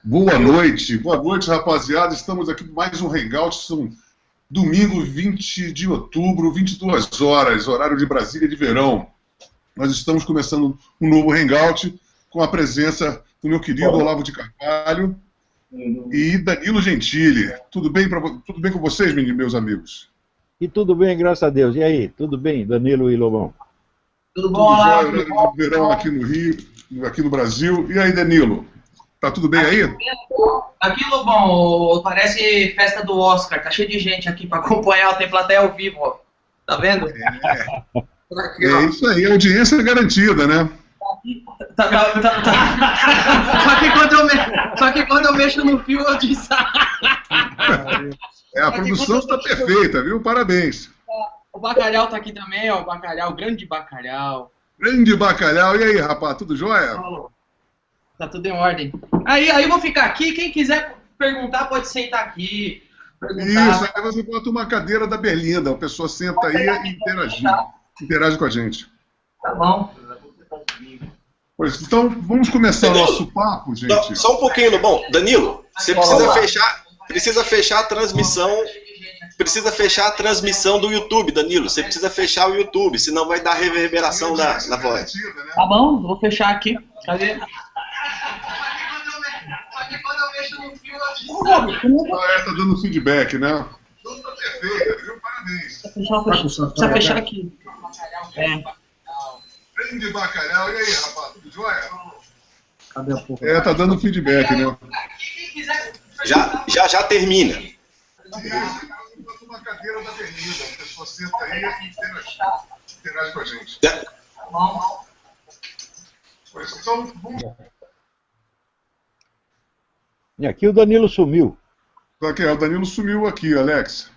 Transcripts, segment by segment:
Boa noite, rapaziada. Estamos aqui para mais um Hangout. São domingo 20 de outubro, 22 horas, horário de Brasília de verão. Nós estamos começando um novo Hangout com a presença do meu querido Olavo de Carvalho e Danilo Gentili. Tudo bem com vocês, meus amigos? E tudo bem, graças a Deus. E aí, tudo bem, Danilo e Lobão? Tudo bom, Olavo? Tudo jóia, de verão aqui no Rio, aqui no Brasil. E aí, Danilo? Tá tudo bem aí? Aqui, Lobão, parece festa do Oscar. Tá cheio de gente aqui para acompanhar. Tem plateia ao vivo, ó. Tá vendo? É isso aí, audiência garantida, né? Só que quando eu mexo no fio, eu disse... A produção está perfeita, viu? Parabéns. O Bacalhau tá aqui também, ó. O Bacalhau, grande Bacalhau. Grande Bacalhau. E aí, rapaz, tudo jóia? Tá tudo em ordem. Aí eu vou ficar aqui. Quem quiser perguntar, pode sentar aqui. Perguntar. Isso, aí você bota uma cadeira da Berlinda. A pessoa senta aí e interage com a gente. Tá bom. Pois, então, vamos começar o nosso papo, gente. Não, só um pouquinho, Lobão. Danilo, você precisa fechar a transmissão. Precisa fechar a transmissão do YouTube, Danilo. Você precisa fechar o YouTube, senão vai dar reverberação na voz. Tá bom, vou fechar aqui. Cadê? Só que quando eu mexo no fio, Tá dando feedback, né? Tudo tá perfeito, viu? Parabéns. Precisa fechar aqui. Grande Bacalhau. E aí, rapaz, tudo jóia? Cadê a porra? Tá dando feedback, né? Já termina. Uma cadeira da Berlinda. A pessoa senta aí e interage com a gente. Tá bom. Pois, então, vamos... E aqui o Danilo sumiu. O Danilo sumiu aqui, Alex.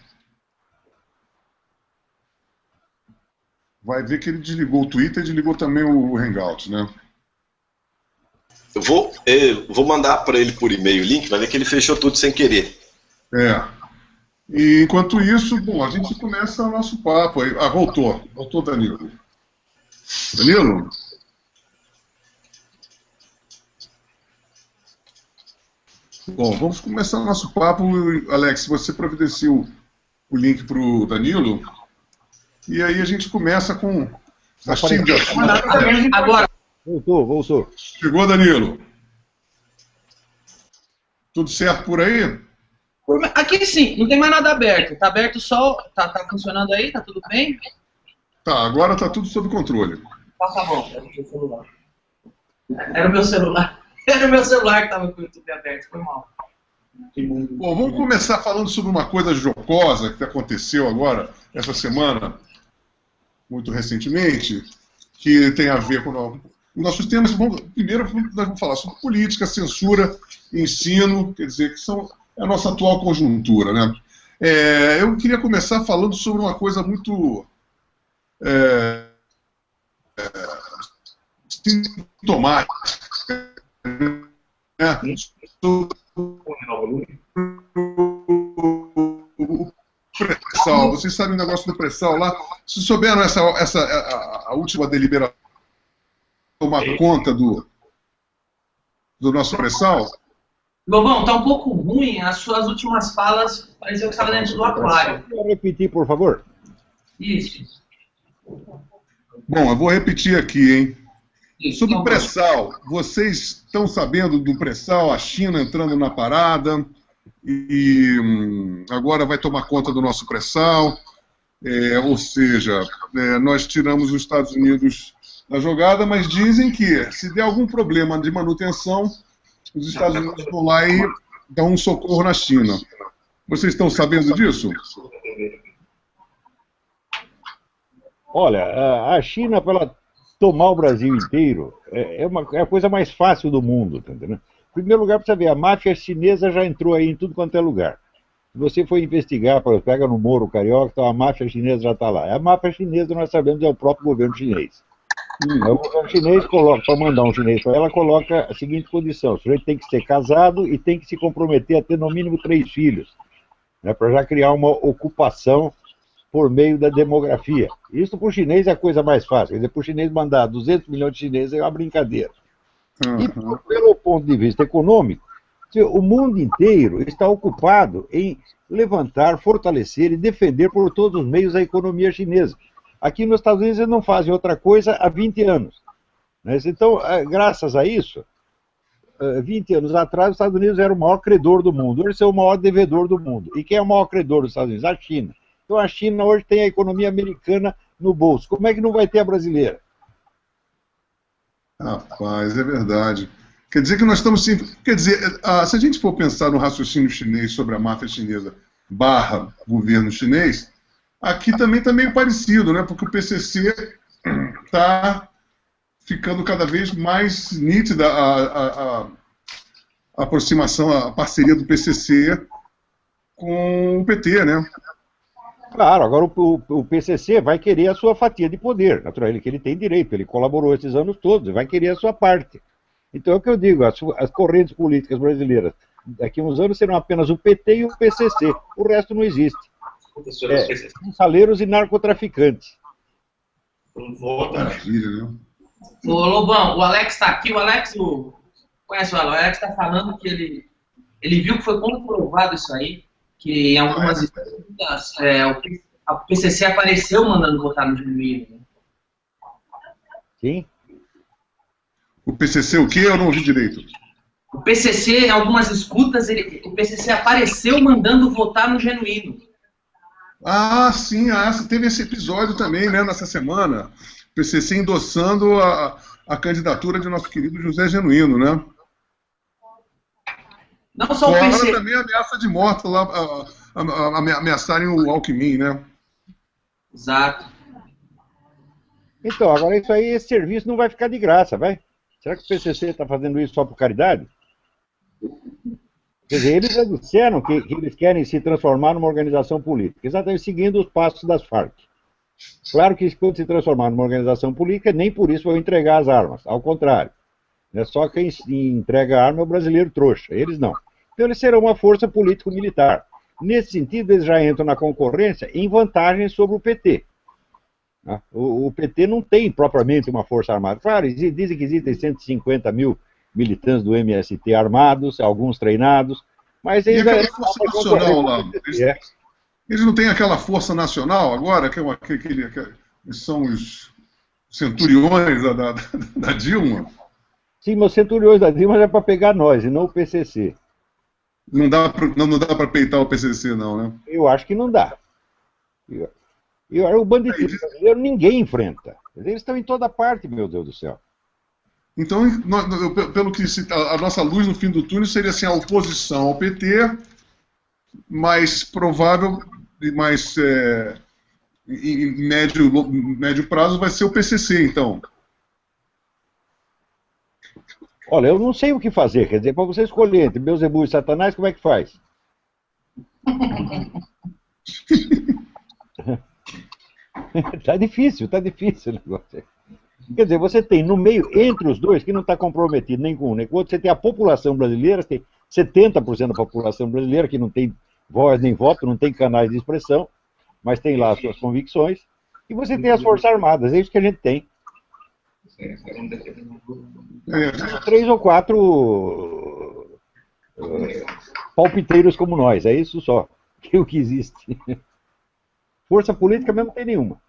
Vai ver que ele desligou o Twitter e desligou também o Hangout, né? Eu vou mandar para ele por e-mail o link, vai ver que ele fechou tudo sem querer. E enquanto isso, bom, a gente começa o nosso papo aí. Voltou. Voltou, Danilo. Danilo? Bom, vamos começar o nosso papo. Alex, você providenciou o link para o Danilo. E aí a gente começa com... Agora. Voltou. Chegou, Danilo? Tudo certo por aí? Aqui sim, não tem mais nada aberto. Tá aberto só. Tá funcionando aí? Tá tudo bem? Tá, agora tá tudo sob controle. Tá bom. Era o meu celular. Era o meu celular que tava com o YouTube aberto. Foi mal. Bom, vamos começar falando sobre uma coisa jocosa que aconteceu agora, essa semana, muito recentemente, que tem a ver com nossos temas. Primeiro, nós vamos falar sobre política, censura, ensino, quer dizer, que são a nossa atual conjuntura, né? Eu queria começar falando sobre uma coisa muito sintomática, né? O pré-sal. Vocês sabem o negócio do pré-sal lá? Vocês souberam a última deliberação tomar conta do nosso pré-sal? Lobão, tá um pouco ruim. As suas últimas falas pareceu que estava dentro do aquário. Pode repetir, por favor? Isso. Bom, eu vou repetir aqui, hein? Isso. Sobre o pré-sal, vocês estão sabendo do pré-sal, a China entrando na parada e agora vai tomar conta do nosso pré-sal, ou seja, nós tiramos os Estados Unidos da jogada, mas dizem que se der algum problema de manutenção, os Estados Unidos vão lá e dão um socorro na China. Vocês estão sabendo disso? Olha, a China, para ela tomar o Brasil inteiro, é a coisa mais fácil do mundo, tá entendendo? Em primeiro lugar, para você ver, a máfia chinesa já entrou aí em tudo quanto é lugar. Se você for investigar, pega no Moro Carioca, então a máfia chinesa já está lá. A máfia chinesa, nós sabemos, é o próprio governo chinês. O governo chinês coloca, para mandar um chinês para ela, coloca a seguinte condição: o sujeito tem que ser casado e tem que se comprometer a ter no mínimo 3 filhos, né, para já criar uma ocupação por meio da demografia. Isso para o chinês é a coisa mais fácil. Quer dizer, para o chinês mandar 200 milhões de chineses é uma brincadeira. E pelo ponto de vista econômico, O mundo inteiro está ocupado em levantar, fortalecer e defender por todos os meios a economia chinesa. Aqui nos Estados Unidos eles não fazem outra coisa há 20 anos. Então, graças a isso, 20 anos atrás, os Estados Unidos era o maior credor do mundo. Hoje são o maior devedor do mundo. E quem é o maior credor dos Estados Unidos? A China. Então, a China hoje tem a economia americana no bolso. Como é que não vai ter a brasileira? Rapaz, é verdade. Quer dizer que nós estamos... Quer dizer, se a gente for pensar no raciocínio chinês sobre a máfia chinesa barra governo chinês, aqui também está meio parecido, né? Porque o PCC está ficando cada vez mais nítida a aproximação, a parceria do PCC com o PT, né? Claro, agora o PCC vai querer a sua fatia de poder, naturalmente, que ele tem direito, ele colaborou esses anos todos, vai querer a sua parte. Então é o que eu digo, as correntes políticas brasileiras daqui a uns anos serão apenas o PT e o PCC, o resto não existe. Saleiros e narcotraficantes. Maravilha, né? Ô Lobão, o Alex está aqui, conhece o Alex, está falando que ele viu que foi comprovado isso aí, que em algumas escutas o PCC apareceu mandando votar no Genuíno. Né? Sim. O PCC o quê? Eu não ouvi direito. O PCC, em algumas escutas, o PCC apareceu mandando votar no Genuíno. Ah, sim, teve esse episódio também, né, nessa semana. O PCC endossando a candidatura de nosso querido José Genuíno, né? Não só o PCC. Também a ameaça de morte lá, ameaçarem o Alckmin, né? Exato. Então, agora isso aí, esse serviço não vai ficar de graça, vai? Será que o PCC está fazendo isso só por caridade? Quer dizer, eles já disseram que eles querem se transformar numa organização política, exatamente seguindo os passos das Farc. Claro que quando se transformar numa organização política, nem por isso vão entregar as armas, ao contrário. Só quem entrega a arma é o brasileiro trouxa, eles não. Então eles serão uma força político-militar. Nesse sentido, eles já entram na concorrência em vantagem sobre o PT. O PT não tem propriamente uma força armada. Claro, dizem que existem 150 mil militantes do MST armados, alguns treinados, mas eles... E aquela força nacional lá? Eles não têm aquela força nacional agora, que são os centuriões da Dilma? Sim, mas os centuriões da Dilma é para pegar nós, e não o PCC. Não dá para peitar o PCC, não, né? Eu acho que não dá. O banditismo brasileiro ninguém enfrenta. Eles estão em toda parte, meu Deus do céu. Então, pelo que a nossa luz no fim do túnel seria assim, a oposição ao PT, mais provável e mais em médio prazo vai ser o PCC, então. Olha, eu não sei o que fazer, quer dizer, para você escolher entre Beelzebub e Satanás, como é que faz? Tá difícil o negócio. Quer dizer, você tem no meio, entre os dois, que não está comprometido nem com um nem com o outro, você tem a população brasileira, tem 70% da população brasileira que não tem voz nem voto, não tem canais de expressão, mas tem lá as suas convicções, e você tem as Forças Armadas, é isso que a gente tem. 3 ou 4 palpiteiros como nós, é isso só, que é o que existe. Força política mesmo não tem nenhuma.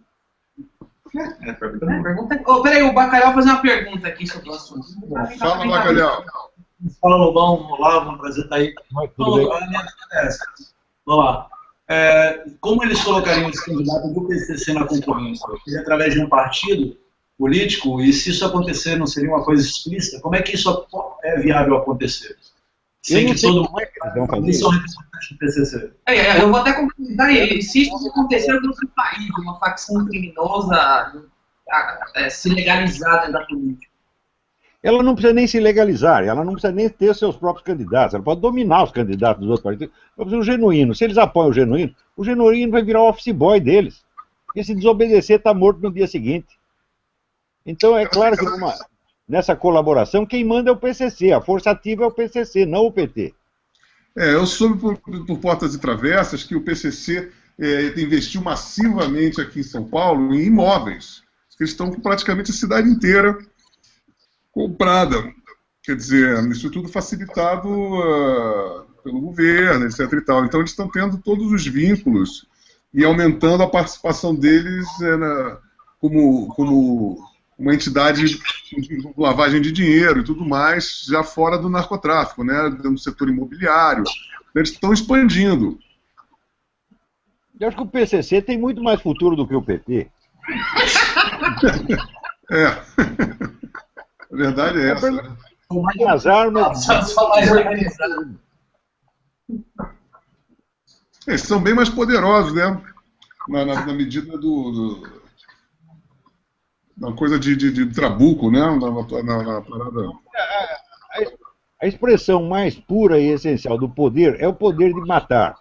Peraí, o Bacalhau fazer uma pergunta aqui sobre o assunto. Fala, Bacalhau. Fala, Lobão. Olá, um prazer estar aí. Vamos lá. Como eles colocariam esse candidato do PCC na concorrência? Seria através de um partido político? E se isso acontecer, não seria uma coisa explícita? Como é que isso é viável acontecer? Sem que todo mundo são representantes do PCC. Eu vou até concordar aí. Se isso acontecer no outro país, uma facção criminosa se legalizar dentro da política. Ela não precisa nem se legalizar, ela não precisa nem ter seus próprios candidatos, ela pode dominar os candidatos dos outros partidos. O Genuíno, se eles apoiam o Genuíno vai virar o office boy deles. Porque se desobedecer, está morto no dia seguinte. Então é claro que nessa colaboração, quem manda é o PCC, a força ativa é o PCC, não o PT. Eu soube por portas e travessas que o PCC investiu massivamente aqui em São Paulo em imóveis. Eles estão com praticamente a cidade inteira comprada Quer dizer, isso tudo facilitado pelo governo, etc. e tal. Então, eles estão tendo todos os vínculos e aumentando a participação deles como uma entidade de lavagem de dinheiro e tudo mais, já fora do narcotráfico, né, no setor imobiliário. Eles estão expandindo. Eu acho que o PCC tem muito mais futuro do que o PT. A verdade é essa. Né? As armas... Só mais organizado. Eles são bem mais poderosos, né? Na medida da coisa de trabuco, né? Na parada. A expressão mais pura e essencial do poder é o poder de matar.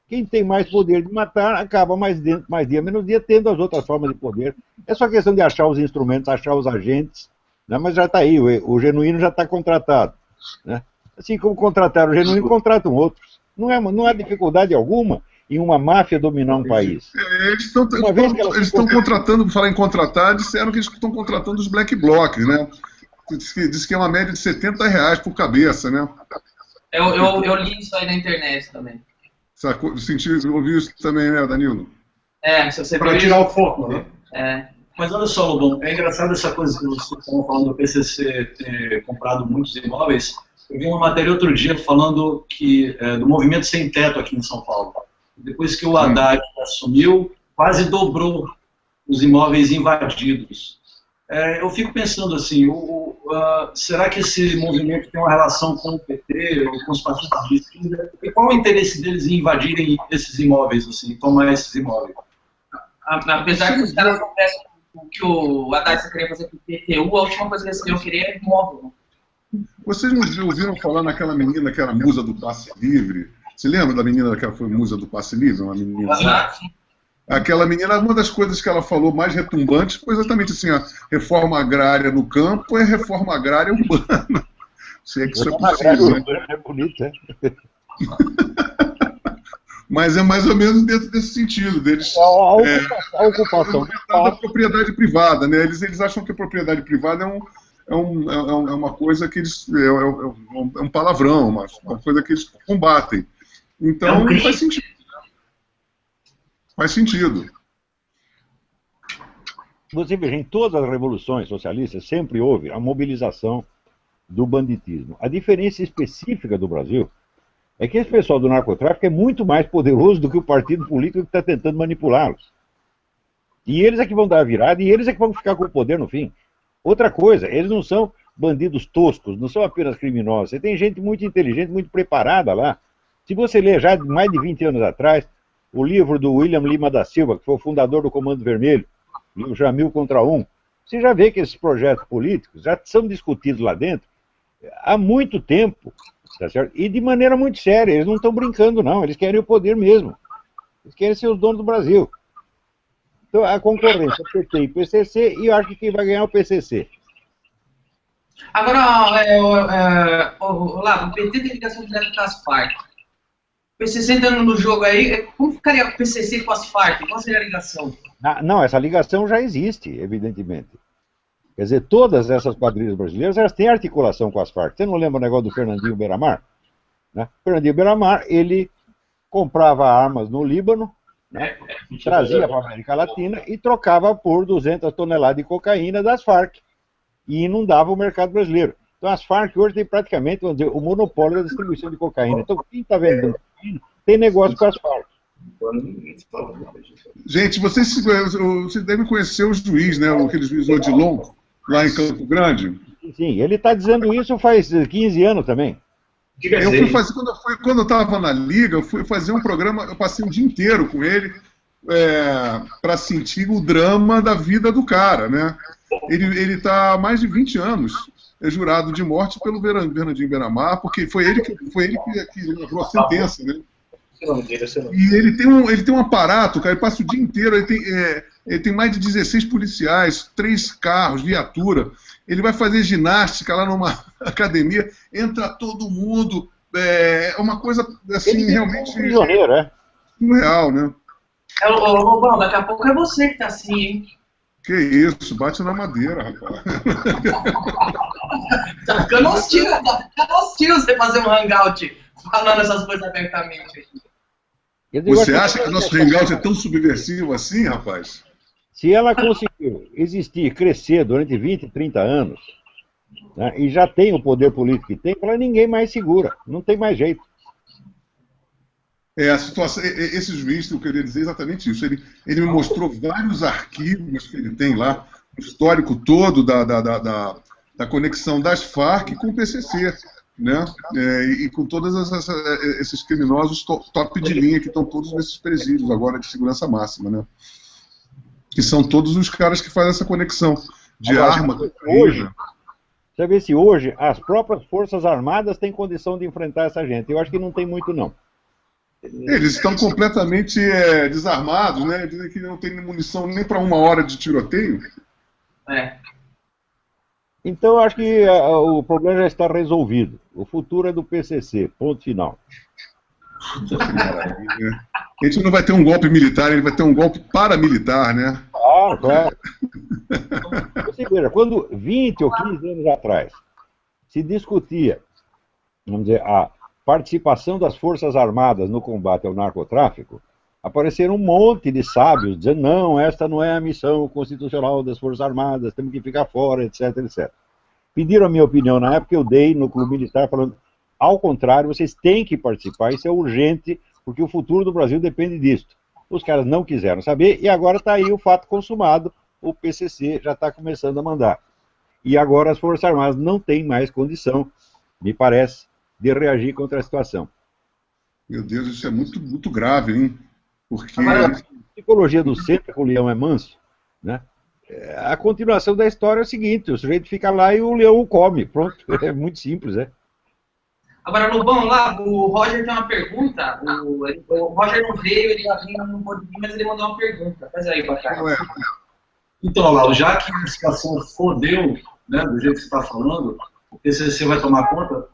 Quem tem mais poder de matar acaba mais dia menos dia tendo as outras formas de poder. É só questão de achar os instrumentos, achar os agentes, né? Mas já está aí, o genuíno já está contratado. Né? Assim como contrataram o genuíno, contratam outros. Não há dificuldade alguma em uma máfia dominar um país. Eles estão contratando, por falar em contratar, disseram que eles estão contratando os black blocs, né? Diz que é uma média de R$70 por cabeça, né? Eu li isso aí na internet também. Ouviu isso também, né, Danilo? Se você para tirar o foco, né? Mas olha só, Lobão, é engraçado essa coisa que vocês estavam falando do PCC ter comprado muitos imóveis. Eu vi uma matéria outro dia falando que do movimento sem teto aqui em São Paulo. Depois que o Haddad assumiu, quase dobrou os imóveis invadidos. Eu fico pensando assim, será que esse movimento tem uma relação com o PT ou com os partidos de esquerda? E qual o interesse deles em invadirem esses imóveis, assim, tomar esses imóveis? Apesar que os caras não pensam o que o Haddad queria fazer com o PTU, a última coisa que eles queriam querer é imóvel. Vocês não ouviram falar naquela menina que era musa do passe livre? Você lembra da menina que foi musa do passe livre? Uma menina. Aquela menina, uma das coisas que ela falou mais retumbantes foi exatamente assim: a reforma agrária no campo é reforma agrária urbana. Se é que isso é possível. É bonito, é? Mas é mais ou menos dentro desse sentido deles. A ocupação da propriedade privada, né? Eles acham que a propriedade privada é uma coisa que eles é um palavrão, uma coisa que eles combatem. Então faz sentido. Faz sentido. Você veja, em todas as revoluções socialistas sempre houve a mobilização do banditismo. A diferença específica do Brasil é que esse pessoal do narcotráfico é muito mais poderoso do que o partido político que está tentando manipulá-los. E eles é que vão dar a virada e eles é que vão ficar com o poder no fim. Outra coisa, eles não são bandidos toscos, não são apenas criminosos. Você tem gente muito inteligente, muito preparada lá. Se você ler já mais de 20 anos atrás, o livro do William Lima da Silva, que foi o fundador do Comando Vermelho, o Jamil contra Um, você já vê que esses projetos políticos já são discutidos lá dentro há muito tempo, tá certo? E de maneira muito séria. Eles não estão brincando, não. Eles querem o poder mesmo. Eles querem ser os donos do Brasil. Então, a concorrência é PT e PCC, e eu acho que quem vai ganhar é o PCC. Agora, Olavo, o PT tem ligação direta com as Farc. O PCC entrando no jogo aí, como ficaria o PCC com as Farc? Qual seria a ligação? Não, essa ligação já existe, evidentemente. Quer dizer, todas essas quadrilhas brasileiras, elas têm articulação com as Farc. Você não lembra o negócio do Fernandinho Beiramar? Né? O Fernandinho Beiramar, ele comprava armas no Líbano, né? Trazia para a América Latina e trocava por 200 toneladas de cocaína das Farc. E inundava o mercado brasileiro. Então as Farc hoje têm praticamente, vamos dizer, o monopólio da distribuição de cocaína. Então quem está vendendo cocaína tem negócio com as Farc. Gente, vocês devem conhecer o juiz, né? Aquele juiz Odilon, lá em Campo Grande. Sim, ele está dizendo isso faz 15 anos também. Eu fui fazer, quando eu estava na Liga, eu fui fazer um programa, eu passei o dia inteiro com ele para sentir o drama da vida do cara, né? Ele está há mais de 20 anos jurado de morte pelo Fernandinho Beiramar, porque foi ele que livrou a sentença, né? E ele tem um aparato, cara, ele passa o dia inteiro, ele tem mais de 16 policiais, 3 carros, viatura, ele vai fazer ginástica lá numa academia, entra todo mundo, é uma coisa assim, ele realmente prisioneiro, surreal, né? Lobão, daqui a pouco é você que tá assim, hein? Que isso, bate na madeira, rapaz. Tá ficando hostil você fazer um hangout falando essas coisas abertamente aqui. Você acha que o nosso hangout é tão subversivo assim, rapaz? Se ela conseguiu existir, crescer durante 20, 30 anos, né, e já tem o poder político que tem, ela ninguém mais segura, não tem mais jeito. A situação, esse juiz, eu queria dizer exatamente isso. Ele me mostrou vários arquivos que ele tem lá, o histórico todo da conexão das Farc com o PCC, né? E com todos esses criminosos top de linha que estão todos nesses presídios agora de segurança máxima, né? Que são todos os caras que fazem essa conexão de agora, arma. Hoje, você vê se hoje as próprias Forças Armadas têm condição de enfrentar essa gente. Eu acho que não tem muito, não. Eles estão completamente desarmados, né? Dizem que não tem munição nem para 1 hora de tiroteio. Então, eu acho que o problema já está resolvido. O futuro é do PCC, ponto final. Que maravilha. A gente não vai ter um golpe militar, ele vai ter um golpe paramilitar, né? Claro. Você veja, quando 20 ou 15 anos atrás se discutia, vamos dizer, a participação das Forças Armadas no combate ao narcotráfico, apareceram um monte de sábios dizendo, não, esta não é a missão constitucional das Forças Armadas, temos que ficar fora, etc, etc. Pediram a minha opinião na época, eu dei no Clube Militar, falando, ao contrário, vocês têm que participar, isso é urgente, porque o futuro do Brasil depende disso. Os caras não quiseram saber, e agora está aí o fato consumado, o PCC já está começando a mandar. E agora as Forças Armadas não têm mais condição, me parece, de reagir contra a situação. Meu Deus, isso é muito, muito grave, hein? Porque... Agora, a psicologia do centro, com o leão é manso, né? A continuação da história é o seguinte, o sujeito fica lá e o leão o come, pronto, é muito simples, né? Agora, Lobão, lá, o Roger tem uma pergunta, o Roger não veio, ele não pôde vir, mas ele mandou uma pergunta, faz aí, Bacana. Então, Lauro, já que a situação fodeu, né, do jeito que você está falando, o PCC vai tomar conta,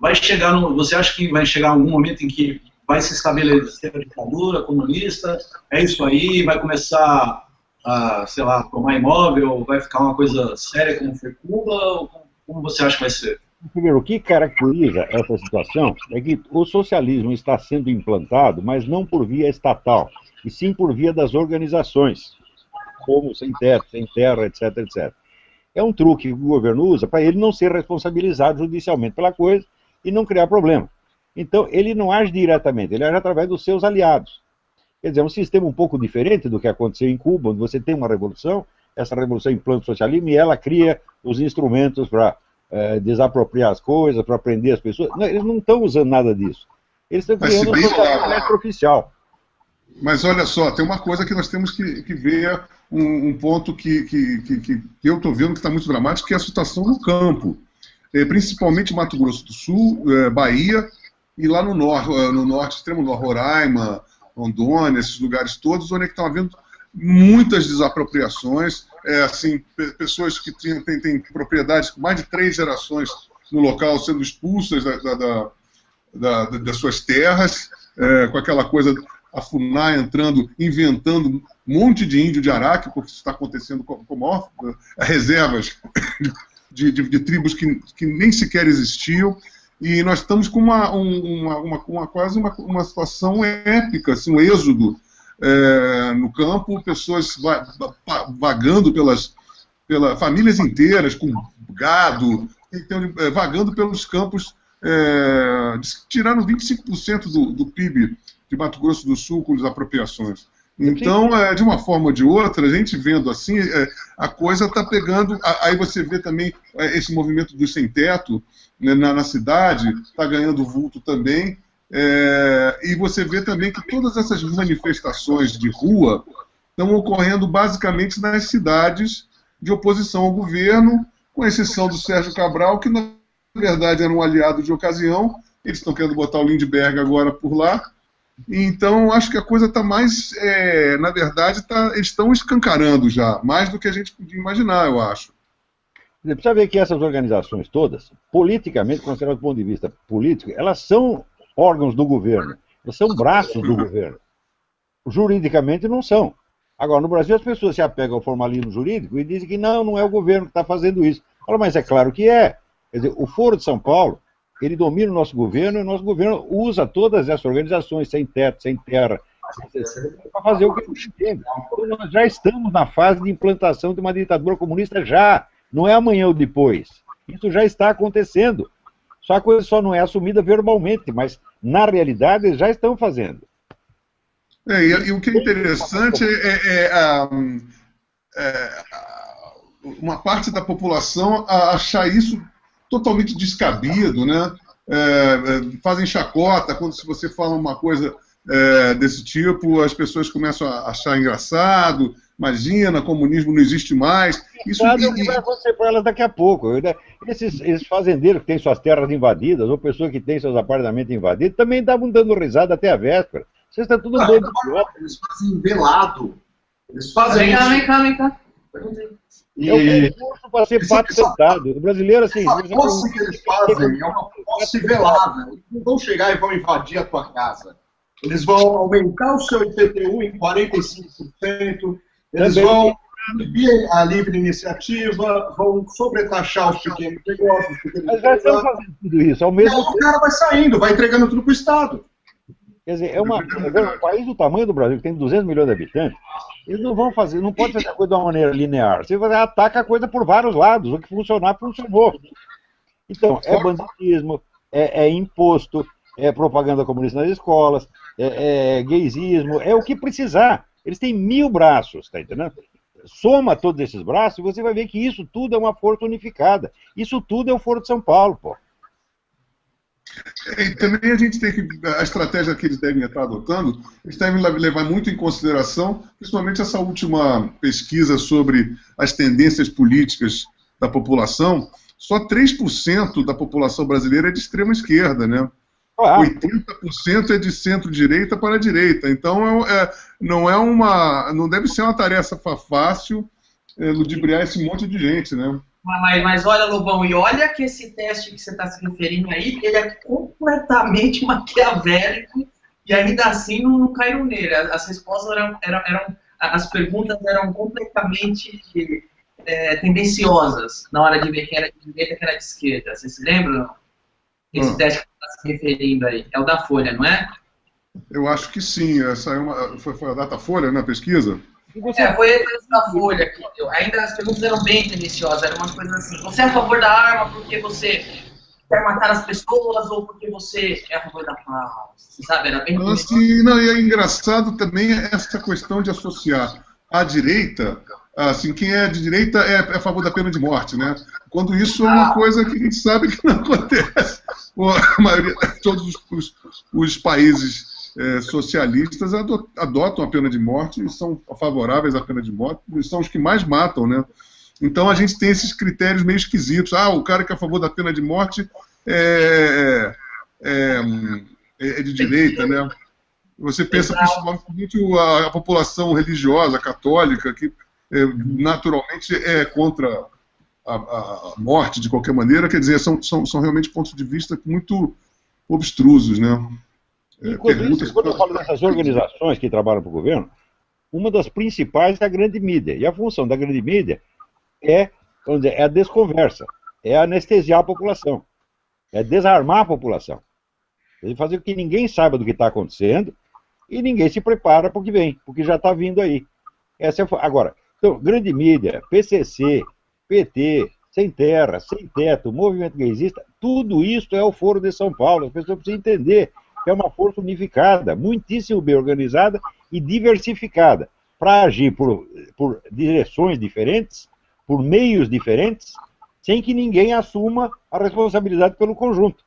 você acha que vai chegar algum momento em que vai se estabelecer a ditadura comunista, é isso aí, vai começar a, sei lá, tomar imóvel, vai ficar uma coisa séria como foi Cuba, ou como você acha que vai ser? Primeiro, o que caracteriza essa situação é que o socialismo está sendo implantado, mas não por via estatal, e sim por via das organizações, como sem teto, sem terra, etc, etc. É um truque que o governo usa para ele não ser responsabilizado judicialmente pela coisa e não criar problema. Então, ele não age diretamente, ele age através dos seus aliados. Quer dizer, é um sistema um pouco diferente do que aconteceu em Cuba, onde você tem uma revolução, essa revolução implanta o socialismo e ela cria os instrumentos para desapropriar as coisas, para prender as pessoas. Não, eles não estão usando nada disso. Eles estão criando um socialismo extraoficial. Mas olha só, tem uma coisa que nós temos que ver, um ponto que eu estou vendo que está muito dramático, que é a situação no campo. Principalmente Mato Grosso do Sul, Bahia, e lá no norte, extremo norte, Roraima, Rondônia, esses lugares todos, onde é que estão havendo muitas desapropriações, assim, pessoas que têm propriedades com mais de 3 gerações no local sendo expulsas das suas terras, com aquela coisa, a FUNAI entrando, inventando um monte de índio de Araque, porque isso está acontecendo com reservas de tribos que nem sequer existiam, e nós estamos com quase uma situação épica, assim, um êxodo no campo, pessoas vagando pelas famílias inteiras, com gado, então, vagando pelos campos, tiraram 25% do PIB de Mato Grosso do Sul com desapropriações. Então, de uma forma ou de outra, a gente vendo assim, a coisa está pegando. Aí você vê também esse movimento do sem-teto, né, na cidade, está ganhando vulto também. E você vê também que todas essas manifestações de rua estão ocorrendo basicamente nas cidades de oposição ao governo, com exceção do Sérgio Cabral, que na verdade era um aliado de ocasião. Eles estão querendo botar o Lindbergh agora por lá. Então, acho que a coisa está mais, na verdade, eles estão escancarando já, mais do que a gente podia imaginar, eu acho. Você precisa ver que essas organizações todas, politicamente, consideradas do ponto de vista político, elas são órgãos do governo, elas são braços do governo. Juridicamente não são. Agora, no Brasil, as pessoas se apegam ao formalismo jurídico e dizem que não é o governo que está fazendo isso. Fala, mas é claro que é. Quer dizer, o Foro de São Paulo, ele domina o nosso governo, e o nosso governo usa todas essas organizações, sem teto, sem terra, para fazer o que ele entende. Então, nós já estamos na fase de implantação de uma ditadura comunista já, não é amanhã ou depois. Isso já está acontecendo. Só a coisa só não é assumida verbalmente, mas na realidade eles já estão fazendo. E o que é interessante uma parte da população achar isso totalmente descabido, né? Fazem chacota quando se você fala uma coisa desse tipo, as pessoas começam a achar engraçado. Imagina, comunismo não existe mais. Isso o que vai acontecer para elas daqui a pouco. Esses fazendeiros que têm suas terras invadidas, ou pessoas que têm seus apartamentos invadidos, também estavam dando risada até a véspera. Vocês estão tudo doido. Eles fazem velado. Eles fazem isso. Vem cá. É um concurso para ser pato sentado. O brasileiro, assim... A posse que eles fazem é uma posse velada. Eles não vão chegar e vão invadir a tua casa. Eles vão aumentar o seu IPTU em 45%. Eles vão proibir a livre iniciativa, vão sobretaxar os pequenos negócios. Mas já estão fazendo tudo isso. Ao mesmo tempo, o cara vai saindo, vai entregando tudo para o Estado. Quer dizer, um país do tamanho do Brasil, que tem 200 milhões de habitantes, eles não vão fazer, não pode fazer a coisa de uma maneira linear. Você ataca a coisa por vários lados. O que funcionar, funcionou. Então, é banditismo, é imposto, é propaganda comunista nas escolas, é gaysismo, é o que precisar. Eles têm 1000 braços, tá entendendo? Soma todos esses braços e você vai ver que isso tudo é uma força unificada. Isso tudo é o Foro de São Paulo, pô. E também a gente tem que, a estratégia que eles devem estar adotando, eles devem levar muito em consideração, principalmente essa última pesquisa sobre as tendências políticas da população. Só 3% da população brasileira é de extrema esquerda, né? 80% é de centro-direita para a direita. Então, não deve ser uma tarefa fácil ludibriar esse monte de gente, né? Mas olha, Lobão, e olha que esse teste que você está se referindo aí, ele é completamente maquiavélico e ainda assim não caiu nele. As respostas as perguntas eram completamente tendenciosas na hora de ver quem era de direita e quem era de esquerda. Vocês se lembram? Esse teste que você está se referindo aí. É o da Folha, não é? Eu acho que sim. Essa foi a Datafolha, né, a pesquisa? Foi a da Folha aqui. Ainda as perguntas eram bem tendenciosas. Era uma coisa assim: você é a favor da arma porque você quer matar as pessoas ou porque você é a favor da paz? Você sabe, era bem assim, não, e é engraçado também essa questão de associar a direita, assim, quem é de direita é a favor da pena de morte, né? Quando isso é uma coisa que a gente sabe que não acontece. A maioria, todos os países socialistas adotam a pena de morte e são favoráveis à pena de morte, e são os que mais matam, né? Então a gente tem esses critérios meio esquisitos. O cara que é a favor da pena de morte é de direita, né? Você pensa principalmente a população religiosa, católica, que naturalmente é contra a morte de qualquer maneira. Quer dizer, são realmente pontos de vista muito obstrusos, né? Quando eu falo dessas organizações que trabalham para o governo, uma das principais é a grande mídia. E a função da grande mídia é a desconversa, é anestesiar a população, é desarmar a população. É fazer com que ninguém saiba do que está acontecendo e ninguém se prepara para o que vem, porque já está vindo aí. Agora, então, grande mídia, PCC, PT, Sem Terra, Sem Teto, Movimento Gaysista, tudo isso é o Foro de São Paulo. As pessoas precisam entender que é uma força unificada, muitíssimo bem organizada e diversificada, para agir por direções diferentes, por meios diferentes, sem que ninguém assuma a responsabilidade pelo conjunto.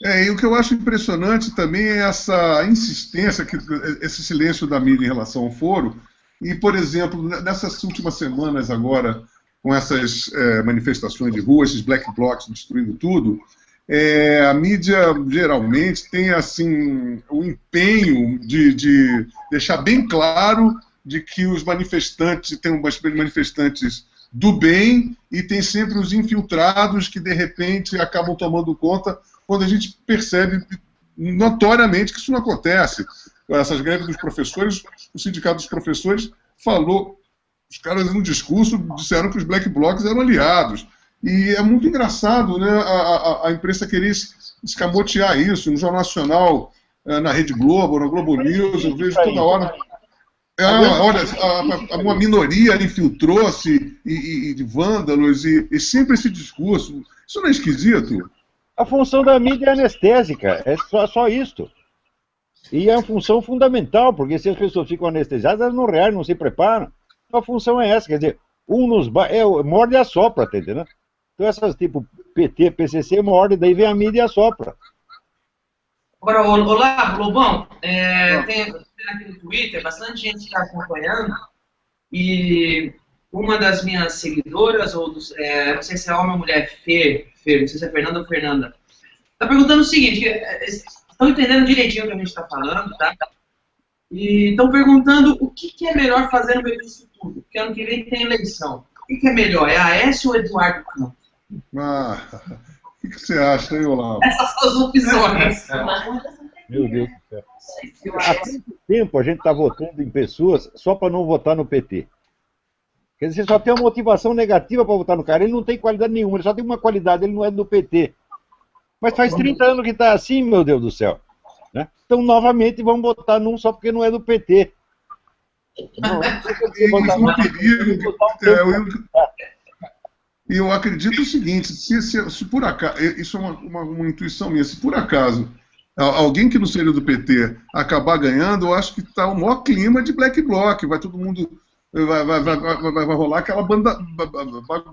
E o que eu acho impressionante também é essa insistência, esse silêncio da mídia em relação ao foro. E, por exemplo, nessas últimas semanas agora, com essas manifestações de rua, esses black blocs destruindo tudo, a mídia geralmente tem assim o empenho de deixar bem claro de que os manifestantes tem manifestantes do bem e tem sempre os infiltrados que de repente acabam tomando conta, quando a gente percebe notoriamente que isso não acontece. Essas greves dos professores, o sindicato dos professores falou, os caras no discurso disseram que os black blocs eram aliados. E é muito engraçado, né, a imprensa querer escamotear isso. No Jornal Nacional, na Rede Globo, na Globo News, eu vejo toda hora. Olha, uma minoria infiltrou-se de vândalos e sempre esse discurso. Isso não é esquisito? A função da mídia é anestésica, é só isso. E é uma função fundamental, porque se as pessoas ficam anestesiadas, elas não reagem, não se preparam. Então a função é essa, quer dizer, morde e assopra, tá entendendo? Então essas tipo PT, PCC, morde, daí vem a mídia e assopra. Agora, olá, Lobão, tem aqui no Twitter, bastante gente está acompanhando, e uma das minhas seguidoras, não sei se é homem ou mulher, Fer, não sei se é Fernanda ou Fernanda, está perguntando o seguinte, estão entendendo direitinho o que a gente está falando, tá? E estão perguntando o que é melhor fazer no meio disso tudo, porque ano que vem tem eleição. O que é melhor, é a Aécio ou Eduardo Campos? O que você acha, hein, Olavo? Essas são as opções. Meu Deus do céu. Há tanto tempo a gente está votando em pessoas só para não votar no PT. Quer dizer, só tem uma motivação negativa para votar no cara. Ele não tem qualidade nenhuma, ele só tem uma qualidade, ele não é do PT. Mas faz 30 anos que está assim, meu Deus do céu. Né? Então, novamente, vamos votar num só porque não é do PT. E eu acredito o seguinte, se por acaso, isso é uma intuição minha, se por acaso alguém que não seria do PT acabar ganhando, eu acho que está o maior clima de Black Bloc, vai todo mundo, vai rolar aquela banda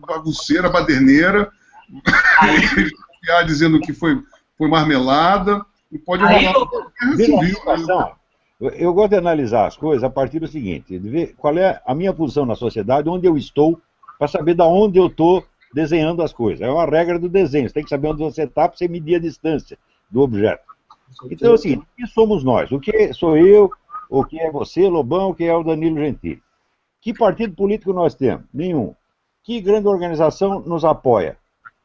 bagunceira, baderneira, dizendo que foi marmelada, e pode rolar uma guerra civil. Eu gosto de analisar as coisas a partir do seguinte, de ver qual é a minha posição na sociedade, onde eu estou, para saber de onde eu estou desenhando as coisas. É uma regra do desenho, você tem que saber onde você está para você medir a distância do objeto. Então é o seguinte, o que somos nós? O que sou eu, o que é você, Lobão, o que é o Danilo Gentili? Que partido político nós temos? Nenhum. Que grande organização nos apoia?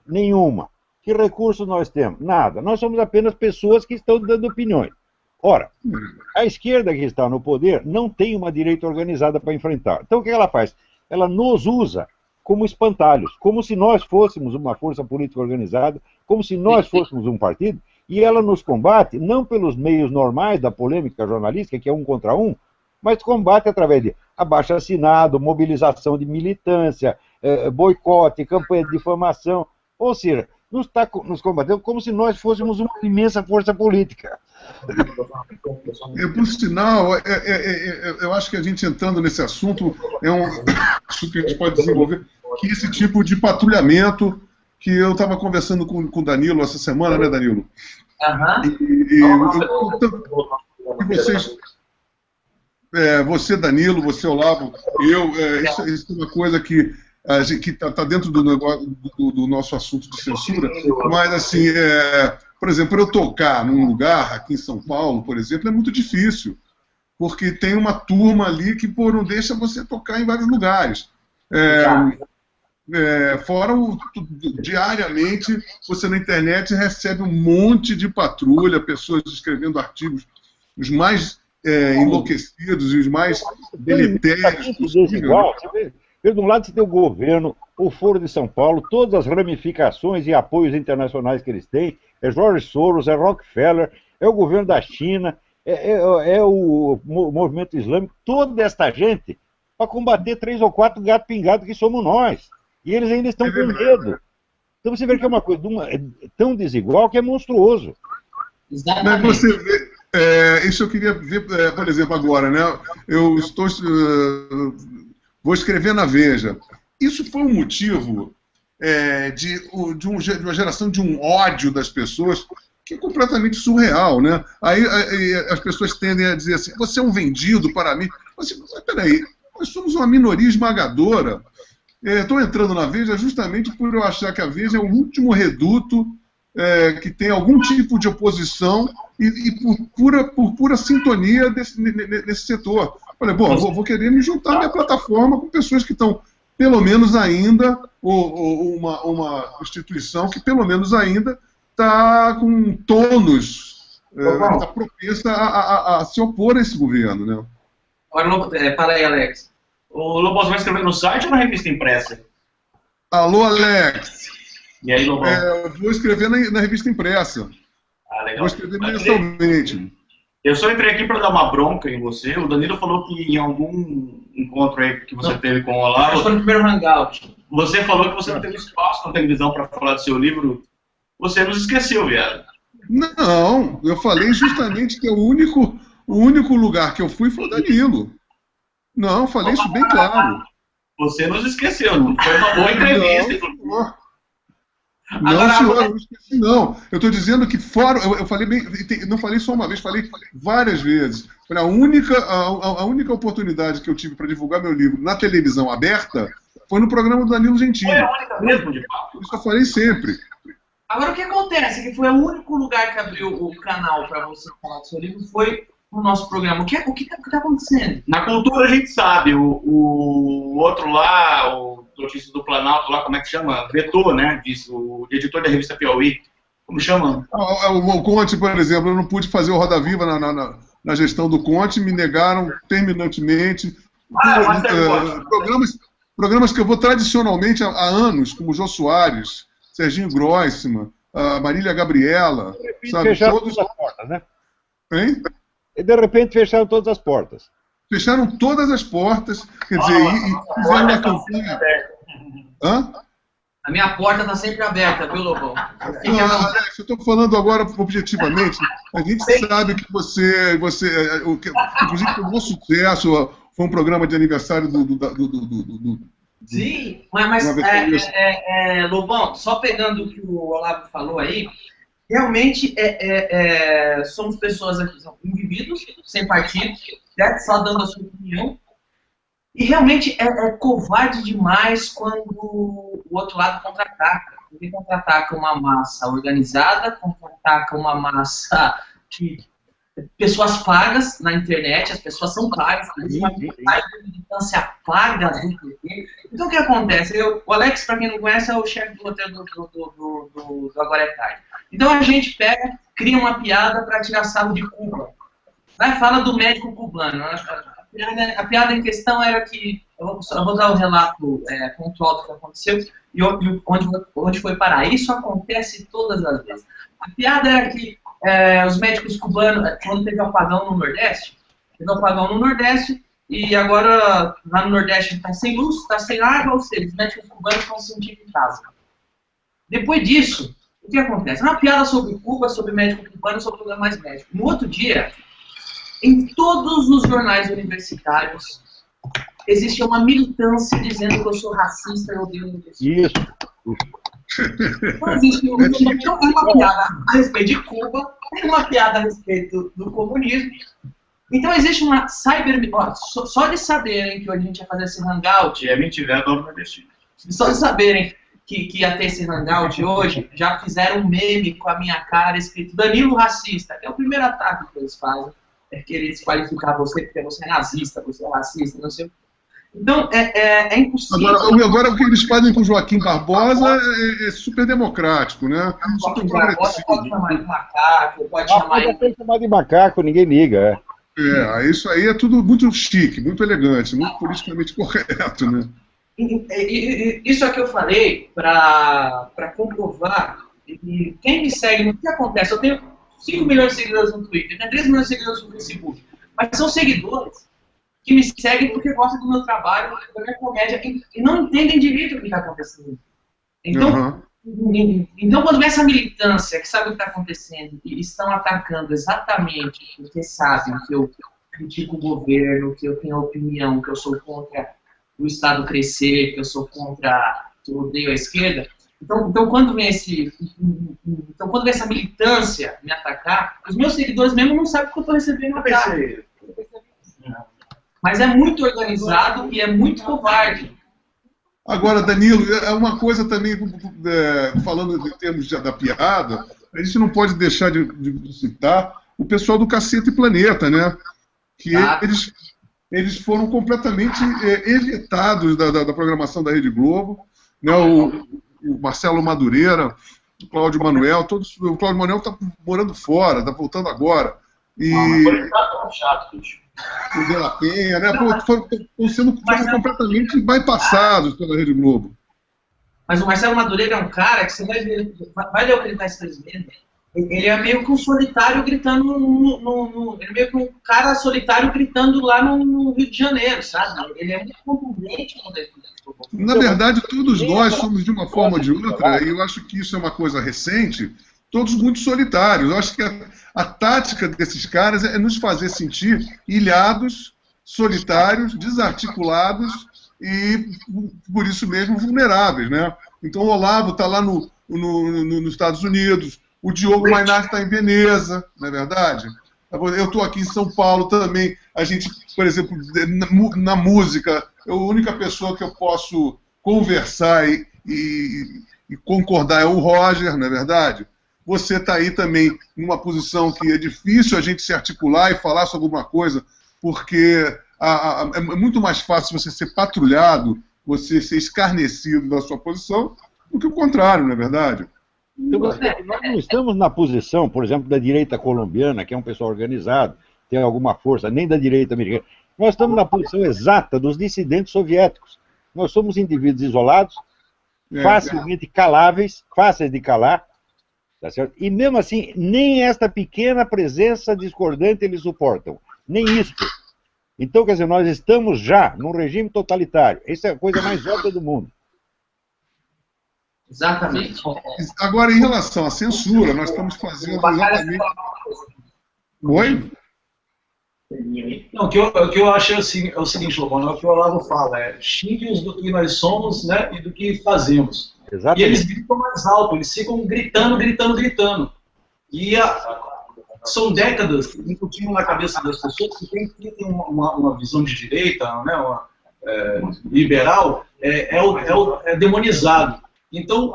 Nenhuma. Que recursos nós temos? Nada. Nós somos apenas pessoas que estão dando opiniões. Ora, a esquerda que está no poder não tem uma direita organizada para enfrentar. Então o que ela faz? Ela nos usa como espantalhos, como se nós fôssemos uma força política organizada, como se nós fôssemos um partido, e ela nos combate não pelos meios normais da polêmica jornalística, que é 1 contra 1, mas combate através de abaixo-assinado, mobilização de militância, boicote, campanha de difamação, ou seja, nos combatendo como se nós fôssemos uma imensa força política. Por sinal, eu acho que a gente entrando nesse assunto, acho que a gente pode desenvolver, que esse tipo de patrulhamento que eu estava conversando com o Danilo essa semana, né, Danilo? Você, Danilo, você, Olavo, isso é uma coisa que está dentro do nosso assunto de censura, mas assim, por exemplo, eu tocar num lugar, aqui em São Paulo, por exemplo, é muito difícil, porque tem uma turma ali que não deixa você tocar em vários lugares. Diariamente, você na internet recebe um monte de patrulha, pessoas escrevendo artigos os mais enlouquecidos e os mais deletérios possíveis. De um lado você tem o governo, o Foro de São Paulo, todas as ramificações e apoios internacionais que eles têm, é George Soros, é Rockefeller, é o governo da China, é o movimento islâmico, toda esta gente para combater 3 ou 4 gato pingado que somos nós. E eles ainda estão com medo. Então você vê que é uma coisa tão desigual que é monstruoso. Mas você vê, isso eu queria ver, por exemplo, agora, né? Eu vou escrever na Veja. Isso foi um motivo de uma geração de um ódio das pessoas que é completamente surreal, né? Aí as pessoas tendem a dizer assim, você é um vendido para mim. Mas peraí, nós somos uma minoria esmagadora. Estou entrando na Veja justamente por eu achar que a Veja é o último reduto que tem algum tipo de oposição e por pura sintonia nesse setor. Falei, bom, vou querer me juntar à minha plataforma com pessoas que estão, pelo menos ainda, ou uma instituição que pelo menos ainda está com um tônus, está propensa a se opor a esse governo, né? Agora, para aí, Alex. O Lobos vai escrever no site ou na revista impressa? Alô, Alex. E aí, Lobão? Vou escrever na revista impressa. Legal. Vou escrever mensalmente. Eu só entrei aqui para dar uma bronca em você. O Danilo falou que em algum encontro aí que você teve com o Olavo... Foi no primeiro hangout. Você falou que você não teve espaço na televisão para falar do seu livro. Você nos esqueceu, viado. Não, eu falei justamente que o único lugar que eu fui foi o Danilo. Não, falei isso bem claro. Você nos esqueceu, não foi uma boa entrevista. Não, senhor, eu não esqueci, não. Eu estou dizendo que fora. Eu falei bem. Não falei só uma vez, falei várias vezes. Foi a única oportunidade que eu tive para divulgar meu livro na televisão aberta foi no programa do Danilo Gentili. Foi a única mesmo, de fato. Isso eu falei sempre. Agora, o que acontece? Que foi o único lugar que abriu o canal para você falar do seu livro foi no nosso programa. O que está acontecendo? Na cultura a gente sabe. O outro lá, o Notícias do Planalto, lá, como é que chama? Vetor, né? Diz, o editor da revista Piauí. Como chama? O Conte, por exemplo, eu não pude fazer o Roda Viva na gestão do Conte, me negaram terminantemente. Programas que eu vou tradicionalmente há anos, como Jô Soares, Serginho Grossman, Marília Gabriela, sabe? Fecharam todas as portas, né? Hein? E de repente fecharam todas as portas. Fecharam todas as portas, quer dizer, e fizeram uma campanha. Hã? A minha porta está sempre aberta, viu, Lobão? Alex, eu estou falando agora objetivamente. A gente sabe que você inclusive, o Bom Sucesso foi um programa de aniversário do Sim, mas Lobão, só pegando o que o Olavo falou aí, realmente somos pessoas aqui, são indivíduos, sem partido, certo? Só dando a sua opinião. E realmente é covarde demais quando o outro lado contra-ataca. Ele contra-ataca uma massa organizada, contra-ataca uma massa de pessoas pagas na internet, as pessoas são pagas, uma militância paga no PT. Então o que acontece? O Alex, para quem não conhece, é o chefe do roteiro do Agora é Tarde. Então a gente pega, cria uma piada para tirar sarro de Cuba. Vai falar do médico cubano. A piada em questão era que, eu vou dar o relato pontual do que aconteceu e onde foi parar. Isso acontece todas as vezes. A piada era que os médicos cubanos, quando teve apagão no Nordeste, e agora lá no Nordeste está sem luz, está sem água, ou seja, os médicos cubanos estão se sentindo em casa. Depois disso, o que acontece? Uma piada sobre Cuba, sobre médico cubano, sobre tudo mais médico. No outro dia, em todos os jornais universitários, existe uma militância dizendo que eu sou racista e odeio universidade. Isso. Não existe uma piada a respeito de Cuba, tem uma piada a respeito do comunismo. Então existe uma só de saberem que hoje a gente ia fazer esse hangout, mentira, adoro nordestino. Só de saberem que ia ter esse hangout hoje, já fizeram um meme com a minha cara escrito Danilo racista, que é o primeiro ataque que eles fazem. É querer desqualificar você porque você é nazista, você é racista, não sei. Então, é impossível. Agora o que eles fazem com o Joaquim Barbosa é super democrático, né? Super progressivo. Pode chamar de macaco, pode chamar de macaco, ninguém liga. Isso aí é tudo muito chique, muito elegante, muito politicamente correto, né? Isso é que eu falei para comprovar. E quem me segue, o que acontece? Eu tenho 5 milhões de seguidores no Twitter, tem 3 milhões de seguidores no Facebook. Mas são seguidores que me seguem porque gostam do meu trabalho, da minha comédia, e não entendem direito o que está acontecendo. Então, então, quando vem essa militância que sabe o que está acontecendo e estão atacando exatamente porque sabem que eu critico o governo, que eu tenho opinião, que eu sou contra o Estado crescer, que eu sou contra, que eu odeio a esquerda, então quando vem essa militância me atacar, os meus seguidores mesmo não sabem que eu estou recebendo ataque. Mas é muito organizado e é muito covarde. Agora, Danilo, é uma coisa também, falando em termos da piada, a gente não pode deixar de citar o pessoal do Cacete Planeta, né? Que eles foram completamente ejetados da programação da Rede Globo, né? O Marcelo Madureira, o Cláudio Manuel, o Cláudio Manuel está morando fora, está voltando agora. Foi tão chato, bicho. O De La Penha, né? Foram completamente bypassados pela Rede Globo. Mas o Marcelo Madureira é um cara que você vai ver, vai ler o que ele está escrevendo. Ele é meio que um solitário gritando ele é meio que um cara solitário gritando lá no Rio de Janeiro, sabe? Ele é muito contundente quando ele... Na verdade, todos nós somos, de uma forma ou de outra, e eu acho que isso é uma coisa recente, todos muito solitários. Eu acho que a tática desses caras é nos fazer sentir ilhados, solitários, desarticulados e, por isso mesmo, vulneráveis, né? Então o Olavo está lá nos Estados Unidos, o Diogo Mainardi está em Veneza, não é verdade? Eu estou aqui em São Paulo também. A gente, por exemplo, na música, a única pessoa que eu posso conversar e concordar é o Roger, não é verdade? Você está aí também numa posição que é difícil a gente se articular e falar sobre alguma coisa, porque é muito mais fácil você ser patrulhado, você ser escarnecido da sua posição, do que o contrário, não é verdade? Então, nós não estamos na posição, por exemplo, da direita colombiana, que é um pessoal organizado, tem alguma força, nem da direita americana. Nós estamos na posição exata dos dissidentes soviéticos. Nós somos indivíduos isolados, facilmente caláveis, fáceis de calar, tá certo? E mesmo assim, nem esta pequena presença discordante eles suportam, nem isto. Então, quer dizer, nós estamos já num regime totalitário. Essa é a coisa mais óbvia do mundo. Exatamente. Agora, em relação à censura, nós estamos fazendo exatamente... Oi? Não, o que eu acho é o seguinte, Lobão, o que o Olavo fala, xingue-os do que nós somos, né, e do que fazemos. Exatamente. E eles gritam mais alto, eles ficam gritando, gritando, gritando. E são décadas incutindo na cabeça das pessoas que tem uma visão de direita, né, liberal, é demonizado. Então,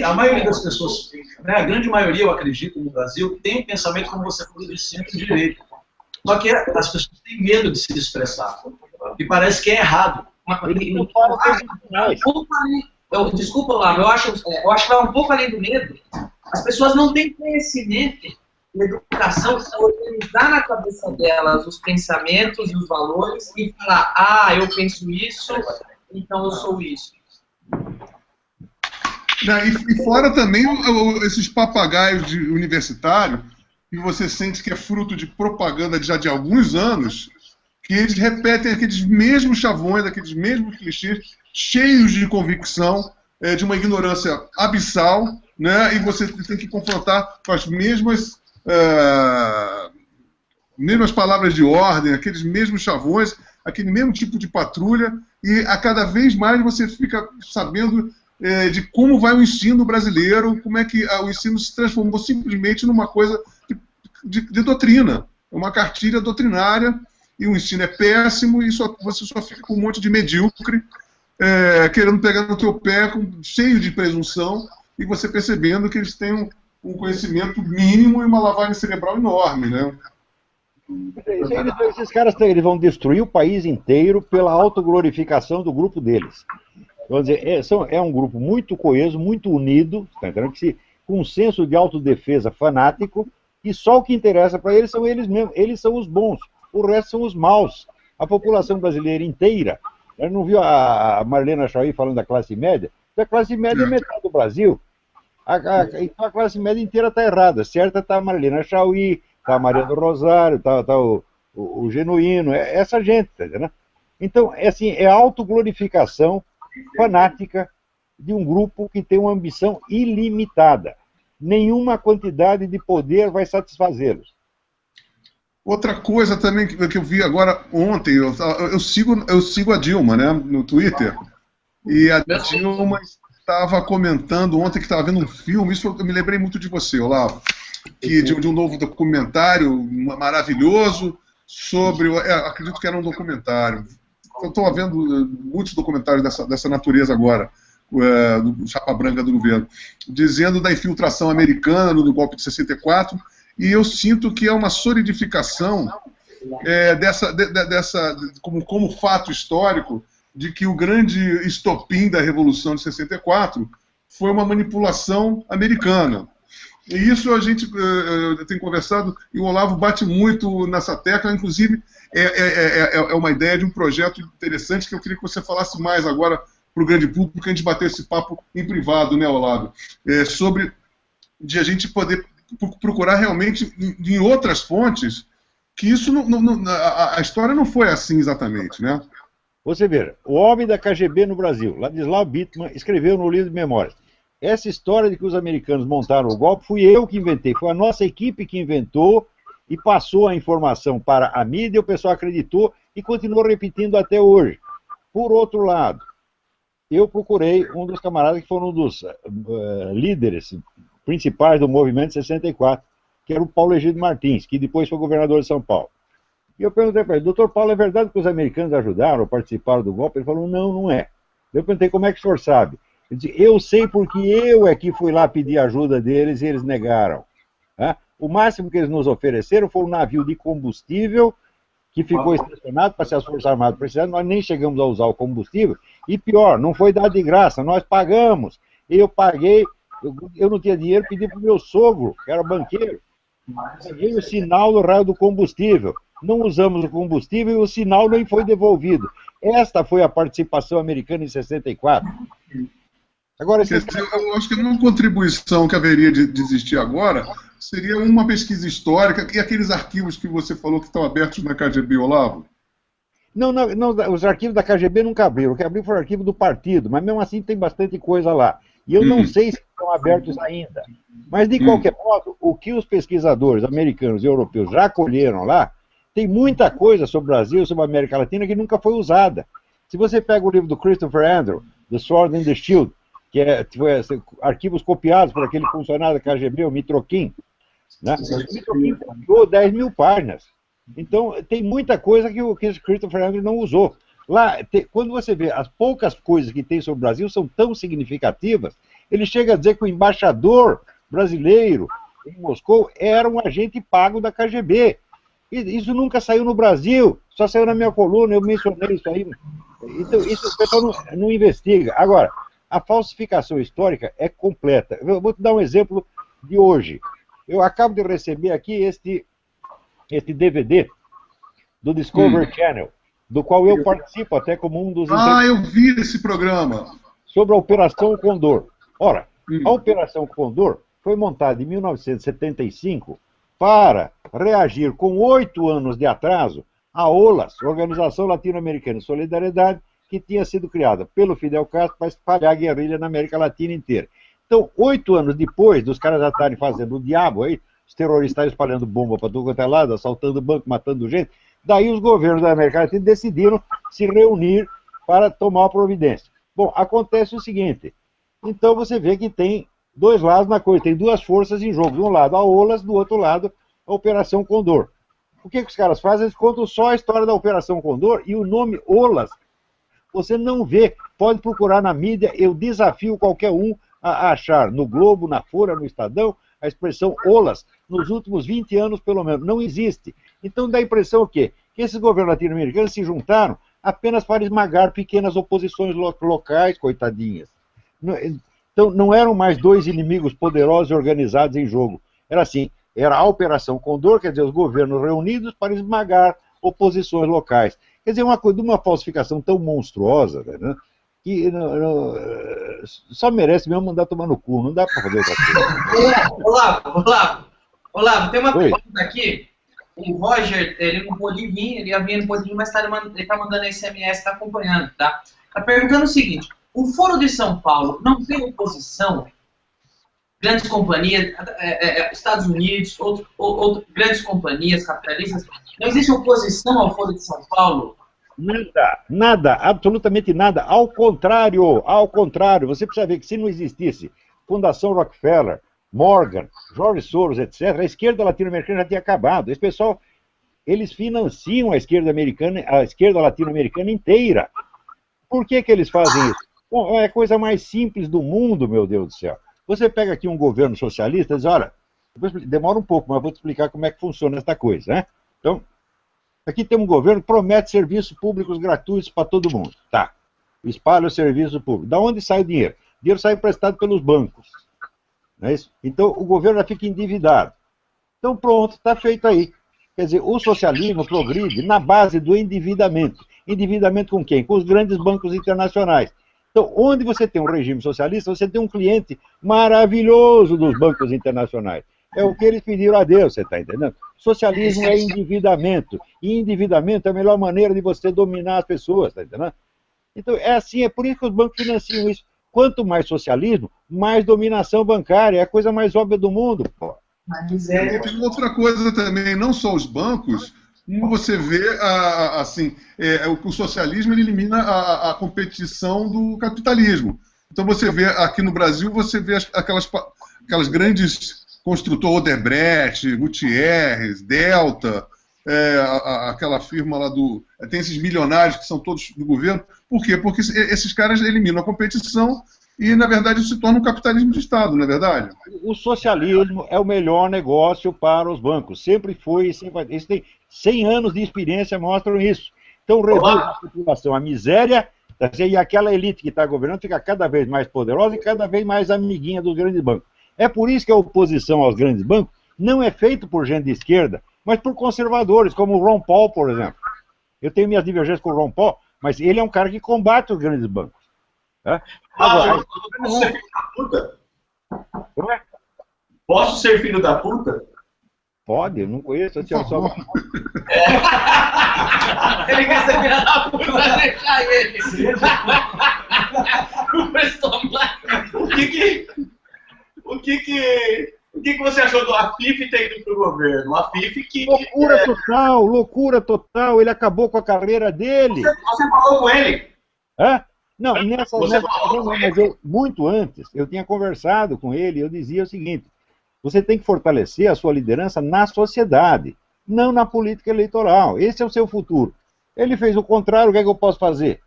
a maioria das pessoas, né, a grande maioria, eu acredito, no Brasil, tem um pensamento, como você falou, de centro-direita. Só que as pessoas têm medo de se expressar. E parece que é errado. Desculpa, Olavo, eu acho que vai um pouco além do medo. As pessoas não têm conhecimento de educação para organizar na cabeça delas os pensamentos e os valores e falar, eu penso isso, então eu sou isso. E fora também esses papagaios universitários, que você sente que é fruto de propaganda já de alguns anos, que eles repetem aqueles mesmos chavões, aqueles mesmos clichês, cheios de convicção, de uma ignorância abissal, né? E você tem que confrontar com as mesmas palavras de ordem, aqueles mesmos chavões, aquele mesmo tipo de patrulha, e a cada vez mais você fica sabendo de como vai o ensino brasileiro, como é que o ensino se transformou simplesmente numa coisa de doutrina, uma cartilha doutrinária, e o ensino é péssimo, e você só fica com um monte de medíocre, querendo pegar no teu pé, cheio de presunção, e você percebendo que eles têm um conhecimento mínimo e uma lavagem cerebral enorme, né? Esses caras eles vão destruir o país inteiro pela autoglorificação do grupo deles. Vamos dizer, é um grupo muito coeso, muito unido, tá entendendo? Com um senso de autodefesa fanático, e só o que interessa para eles são eles mesmos. Eles são os bons, o resto são os maus. A população brasileira inteira, eu não viu a Marlena Chauí falando da classe média? A classe média é metade do Brasil. Então a classe média inteira está errada. Certa está a Marlena Chauí, está a Maria do Rosário, está o Genuíno, essa gente, tá entendendo? Então, é a autoglorificação fanática de um grupo que tem uma ambição ilimitada. Nenhuma quantidade de poder vai satisfazê-los. Outra coisa também que eu vi agora ontem, eu sigo a Dilma, né, no Twitter, e a Dilma estava comentando ontem que estava vendo um filme, isso eu me lembrei muito de você, Olavo, de um novo documentário maravilhoso sobre, acredito que era um documentário. Eu estou vendo muitos documentários dessa natureza agora, do Chapa Branca do governo, dizendo da infiltração americana no golpe de 64, e eu sinto que é uma solidificação como fato histórico de que o grande estopim da Revolução de 64 foi uma manipulação americana. E isso a gente tem conversado, e o Olavo bate muito nessa tecla, inclusive é uma ideia de um projeto interessante que eu queria que você falasse mais agora o grande público, a gente bater esse papo em privado, né, Olavo? Sobre de a gente poder procurar realmente em outras fontes que isso a história não foi assim exatamente, né? Você vê, o homem da KGB no Brasil, Ladislau Bittman, escreveu no livro de memórias. Essa história de que os americanos montaram o golpe, fui eu que inventei, foi a nossa equipe que inventou e passou a informação para a mídia, o pessoal acreditou e continuou repetindo até hoje. Por outro lado, eu procurei um dos camaradas que foram um dos líderes principais do movimento 64, que era o Paulo Egídio Martins, que depois foi governador de São Paulo. E eu perguntei para ele, doutor Paulo, é verdade que os americanos ajudaram ou participaram do golpe? Ele falou, não, não é. Eu perguntei, como é que o senhor sabe? Ele disse, eu sei porque eu é que fui lá pedir ajuda deles e eles negaram. O máximo que eles nos ofereceram foi um navio de combustível que ficou estacionado para se as Forças Armadas precisaram, nós nem chegamos a usar o combustível. E pior, não foi dado de graça, nós pagamos. Eu paguei, eu não tinha dinheiro, pedi para o meu sogro, que era banqueiro. Paguei o sinal no raio do combustível. Não usamos o combustível e o sinal nem foi devolvido. Esta foi a participação americana em 64. Agora, eu acho que uma contribuição que haveria de existir agora seria uma pesquisa histórica e aqueles arquivos que você falou que estão abertos na KGB, Olavo. Não, os arquivos da KGB nunca abriram. O que abriu foi o arquivo do partido, mas mesmo assim tem bastante coisa lá. E eu não sei se estão abertos ainda. Mas, de qualquer modo, o que os pesquisadores americanos e europeus já colheram lá, tem muita coisa sobre o Brasil, sobre a América Latina, que nunca foi usada. Se você pega o livro do Christopher Andrew, The Sword and the Shield, que foi arquivos copiados por aquele funcionário da KGB, o Mitrokin, né? O Mitrokin publicou 10 mil páginas. Então, tem muita coisa que o Christopher Andrew não usou. Lá, quando você vê as poucas coisas que tem sobre o Brasil são tão significativas, ele chega a dizer que o embaixador brasileiro em Moscou era um agente pago da KGB. Isso nunca saiu no Brasil, só saiu na minha coluna, eu mencionei isso aí. Então, isso o pessoal não investiga. Agora, a falsificação histórica é completa. Eu vou te dar um exemplo de hoje. Eu acabo de receber aqui este DVD do Discovery Channel, do qual eu participo até como um dos... eu vi esse programa. Sobre a Operação Condor. Ora, a Operação Condor foi montada em 1975 para reagir com 8 anos de atraso à OLAS, Organização Latino-Americana de Solidariedade, que tinha sido criada pelo Fidel Castro para espalhar a guerrilha na América Latina inteira. Então, 8 anos depois dos caras já estarem fazendo o diabo aí, os terroristas espalhando bomba para todo quanto é lado, assaltando banco, matando gente, daí os governos da América Latina decidiram se reunir para tomar uma providência. Bom, acontece o seguinte, então você vê que tem dois lados na coisa, tem duas forças em jogo, de um lado a OLAS, do outro lado a Operação Condor. O que os caras fazem? Eles contam só a história da Operação Condor e o nome OLAS você não vê, pode procurar na mídia, eu desafio qualquer um a achar no Globo, na Folha, no Estadão, a expressão OLAS, nos últimos 20 anos pelo menos, não existe. Então dá a impressão o quê? Que esses governos latino-americanos se juntaram apenas para esmagar pequenas oposições locais, coitadinhas. Então não eram mais dois inimigos poderosos e organizados em jogo. Era assim, era a Operação Condor, quer dizer, os governos reunidos para esmagar oposições locais. Quer dizer, uma falsificação tão monstruosa, né, que só merece mesmo mandar tomar no cu, não dá para fazer outra coisa. Olavo, tem uma pergunta aqui. O Roger, ele não pôde vir, ele ia vir, não pôde vir, mas ele está mandando SMS, está acompanhando, tá? Está perguntando o seguinte, o Foro de São Paulo não tem oposição? Grandes companhias, Estados Unidos, grandes companhias capitalistas, não existe oposição ao Foro de São Paulo? Nada, absolutamente nada. Ao contrário, você precisa ver que se não existisse Fundação Rockefeller, Morgan, George Soros, etc., a esquerda latino-americana já tinha acabado. Esse pessoal, eles financiam a esquerda latino-americana inteira. Por que eles fazem isso? Bom, é a coisa mais simples do mundo, meu Deus do céu. Você pega aqui um governo socialista e diz, olha, demora um pouco, mas vou te explicar como é que funciona essa coisa, né? Então, aqui tem um governo que promete serviços públicos gratuitos para todo mundo. Tá. Espalha o serviço público. Da onde sai o dinheiro? O dinheiro sai emprestado pelos bancos. Não é isso? Então, o governo já fica endividado. Então, pronto, está feito aí. Quer dizer, o socialismo progride na base do endividamento. Endividamento com quem? Com os grandes bancos internacionais. Então, onde você tem um regime socialista, você tem um cliente maravilhoso dos bancos internacionais. É o que eles pediram a Deus, você está entendendo? Socialismo é endividamento. E endividamento é a melhor maneira de você dominar as pessoas, está entendendo? Então, é assim, é por isso que os bancos financiam isso. Quanto mais socialismo, mais dominação bancária. É a coisa mais óbvia do mundo, pô. Mas Tem outra coisa também, não só os bancos, como você vê, assim, o socialismo ele elimina a competição do capitalismo. Então você vê, aqui no Brasil, você vê aquelas grandes construtoras, Odebrecht, Gutierrez, Delta, aquela firma lá tem esses milionários que são todos do governo. Por quê? Porque esses caras eliminam a competição e, na verdade, isso se torna um capitalismo de Estado, não é verdade? O socialismo é o melhor negócio para os bancos. Sempre foi e sempre vai. Eles têm 100 anos de experiência, mostram isso. Então, reduz a população, a miséria, e aquela elite que está governando fica cada vez mais poderosa e cada vez mais amiguinha dos grandes bancos. É por isso que a oposição aos grandes bancos não é feita por gente de esquerda, mas por conservadores, como o Ron Paul, por exemplo. Eu tenho minhas divergências com o Ron Paul, mas ele é um cara que combate os grandes bancos. Tá? Agora, posso ser filho da puta? Ué? Posso ser filho da puta? Pode, eu não conheço. Por favor. ele quer ser filho da puta, vai deixar ele. Não prestou mais. O que você achou do Afif ter ido pro governo? O Afif que... Loucura total. Ele acabou com a carreira dele. Você falou com ele? Hã? Não, muito antes, eu tinha conversado com ele e eu dizia o seguinte: você tem que fortalecer a sua liderança na sociedade, não na política eleitoral. Esse é o seu futuro. Ele fez o contrário, o que é que eu posso fazer?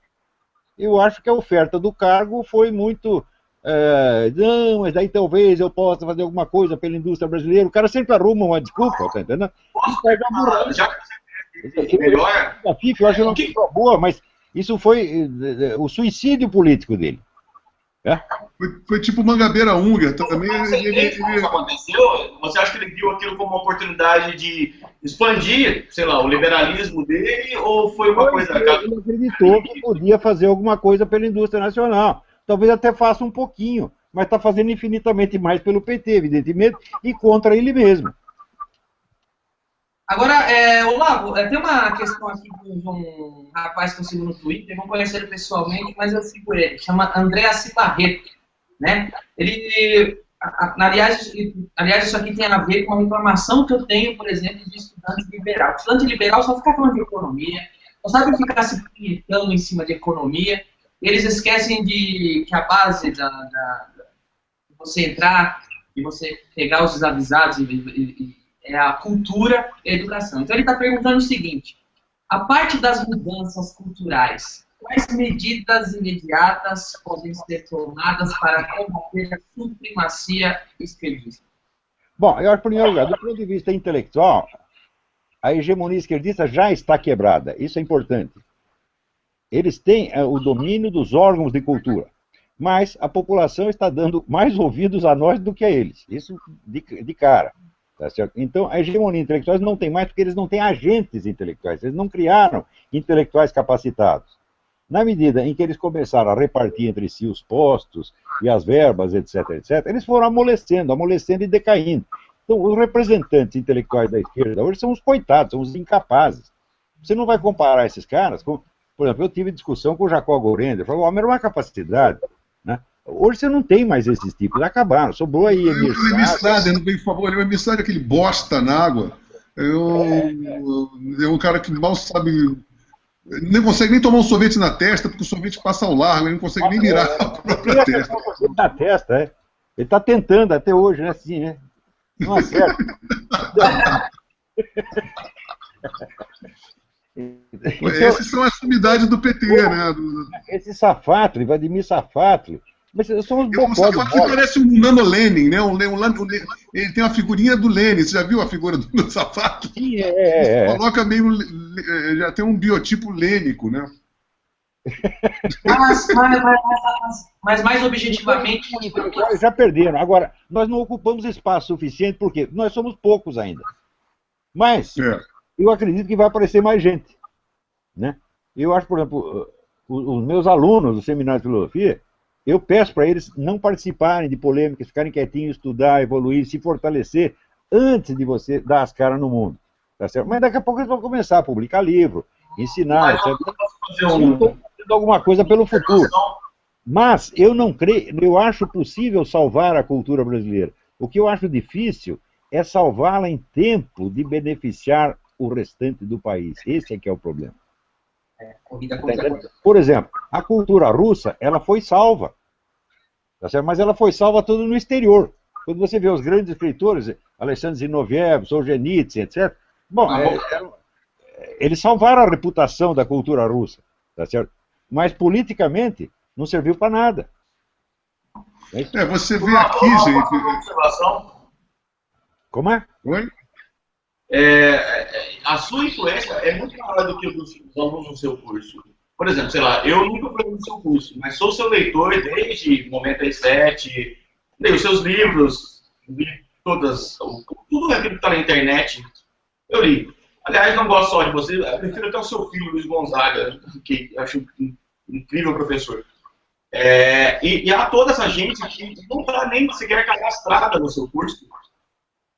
Eu acho que a oferta do cargo foi muito... não, mas daí talvez eu possa fazer alguma coisa pela indústria brasileira. O cara sempre arruma uma desculpa, tá entendendo? Eu acho uma coisa boa, mas isso foi o suicídio político dele. Foi tipo Mangabeira Unger também. Isso aconteceu? Você acha que ele viu aquilo como uma oportunidade de expandir, sei lá, o liberalismo dele, ou foi uma coisa... Ele acreditou que podia fazer alguma coisa pela indústria nacional. Talvez até faça um pouquinho, mas está fazendo infinitamente mais pelo PT, evidentemente, e contra ele mesmo. Agora, Olavo, tem uma questão aqui de um rapaz que eu sigo no Twitter, não conheço ele pessoalmente, mas eu sigo ele, chama André Cibarreto, né? Ele, aliás, isso aqui tem a ver com uma reclamação que eu tenho, por exemplo, de estudante liberal. Estudante liberal só fica falando de economia, só sabe ficar se punhetando em cima de economia, eles esquecem que a base de você entrar e você pegar os desavisados é a cultura e a educação. Então ele está perguntando o seguinte: a parte das mudanças culturais, quais medidas imediatas podem ser tomadas para combater a supremacia esquerdista? Bom, eu acho, em primeiro lugar, do ponto de vista intelectual, a hegemonia esquerdista já está quebrada. Isso é importante. Eles têm o domínio dos órgãos de cultura, mas a população está dando mais ouvidos a nós do que a eles. Isso de cara. Tá certo? Então, a hegemonia intelectual não tem mais porque eles não têm agentes intelectuais. Eles não criaram intelectuais capacitados. Na medida em que eles começaram a repartir entre si os postos e as verbas, etc., etc., eles foram amolecendo e decaindo. Então, os representantes intelectuais da esquerda hoje são os coitados, são os incapazes. Você não vai comparar esses caras com... Por exemplo, eu tive discussão com o Jacó Gourend, ele falou, era uma capacidade, né? Hoje você não tem mais esses tipos, acabaram, sobrou aí Emir Sader. Por favor, o Emir Sader, aquele bosta na água, é um cara que mal sabe, não consegue nem tomar um sorvete na testa, porque o sorvete passa ao largo, ele não consegue nem virar a própria testa. Na testa, é. Ele está tentando até hoje, né? Assim, né? Não acerta. Essas são as sumidades do PT, né? Esse Safatli, Vladimir Safatli, mas são os bocós. O Safatli parece um Nano Lenin, né? Ele tem uma figurinha do Lenin. Você já viu a figura do Safatli? Sim, Coloca meio... Já tem um biotipo lênico, né? Mas mais objetivamente... Já perderam. Agora, nós não ocupamos espaço suficiente, porque nós somos poucos ainda. Mas... eu acredito que vai aparecer mais gente, né? Eu acho, por exemplo, os meus alunos do seminário de filosofia, eu peço para eles não participarem de polêmicas, ficarem quietinhos, estudar, evoluir, se fortalecer antes de você dar as caras no mundo. Tá certo? Mas daqui a pouco eles vão começar a publicar livro, ensinar, etc. Estou fazendo alguma coisa pelo futuro. Mas eu não creio, eu acho possível salvar a cultura brasileira. O que eu acho difícil é salvá-la em tempo de beneficiar o restante do país. Esse é que é o problema. Por exemplo, a cultura russa, ela foi salva. Tá certo? Mas ela foi salva toda no exterior. Quando você vê os grandes escritores, Alexandre Zinoviev, Solzhenitsyn, etc., bom, eles salvaram a reputação da cultura russa, tá certo? Mas politicamente não serviu para nada. Você vê aqui, gente. Como é? Oi? A sua influência é muito maior do que o dos alunos no seu curso. Por exemplo, sei lá, eu nunca fui no seu curso, mas sou seu leitor desde 97, leio os seus livros, li tudo aquilo que está na internet, eu li. Aliás, não gosto só de você, eu prefiro até o seu filho, Luiz Gonzaga, que eu acho um incrível professor. E há toda essa gente que não está nem sequer cadastrada no seu curso.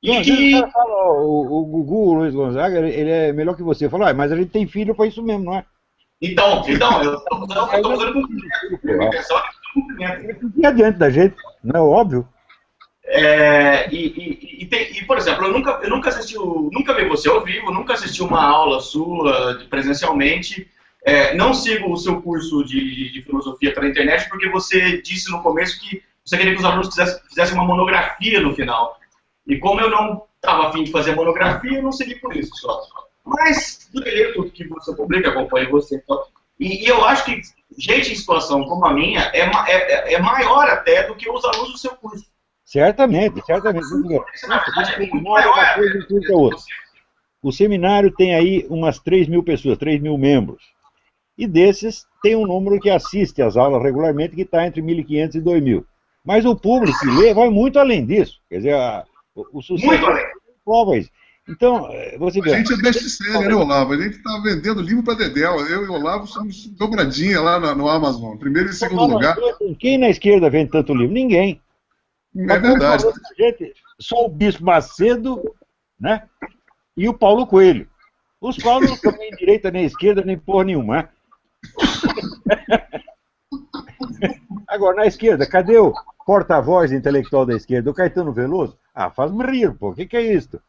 O Gugu, o Luiz Gonzaga, ele é melhor que você. Falou, mas a gente tem filho para isso mesmo, não é? Então, eu estou fazendo cumprimento. E adiante da gente, não é óbvio? Por exemplo, eu nunca assisti, nunca vi você ao vivo, nunca assisti uma aula sua presencialmente. Não sigo o seu curso de filosofia pela internet, porque você disse no começo que você queria que os alunos fizessem uma monografia no final. E como eu não estava afim de fazer monografia, eu não segui por isso só. Mas, leio tudo que você publica, acompanho você. E eu acho que gente em situação como a minha é maior até do que os alunos do seu curso. Certamente. O seminário tem aí umas 3.000 pessoas, 3.000 membros. E desses, tem um número que assiste às aulas regularmente, que está entre 1.500 e 2.000. Mas o público que lê vai muito além disso. Quer dizer, o sucesso muito além. Prova isso. Então, você vê... A gente é best-seller, né, Olavo? A gente está vendendo livro para Dedéu. Eu e o Olavo somos dobradinha lá no Amazon. Primeiro e segundo lugar. Quem na esquerda vende tanto livro? Ninguém. É verdade. Gente, só o Bispo Macedo, né? E o Paulo Coelho. Os quais não estão nem direita, nem esquerda, nem porra nenhuma, né? Agora, na esquerda, cadê o porta-voz intelectual da esquerda? O Caetano Veloso? Faz-me rir, pô. O que é isso?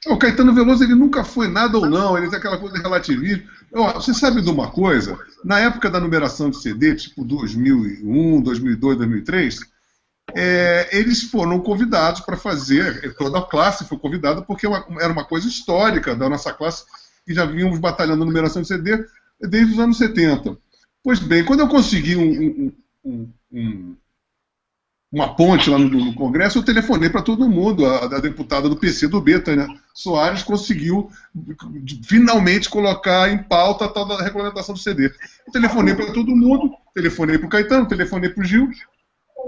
O Caetano Veloso, ele nunca foi nada ou não, ele tem aquela coisa de relativismo. Você sabe de uma coisa? Na época da numeração de CD, tipo 2001, 2002, 2003, eles foram convidados para fazer, toda a classe foi convidada, porque era uma coisa histórica da nossa classe, e já vínhamos batalhando a numeração de CD desde os anos 70. Pois bem, quando eu consegui uma ponte lá no Congresso, eu telefonei para todo mundo. A deputada do PC do B, Tânia Soares, conseguiu finalmente colocar em pauta a tal da regulamentação do CD. Eu telefonei para todo mundo, telefonei para o Caetano, telefonei para o Gil.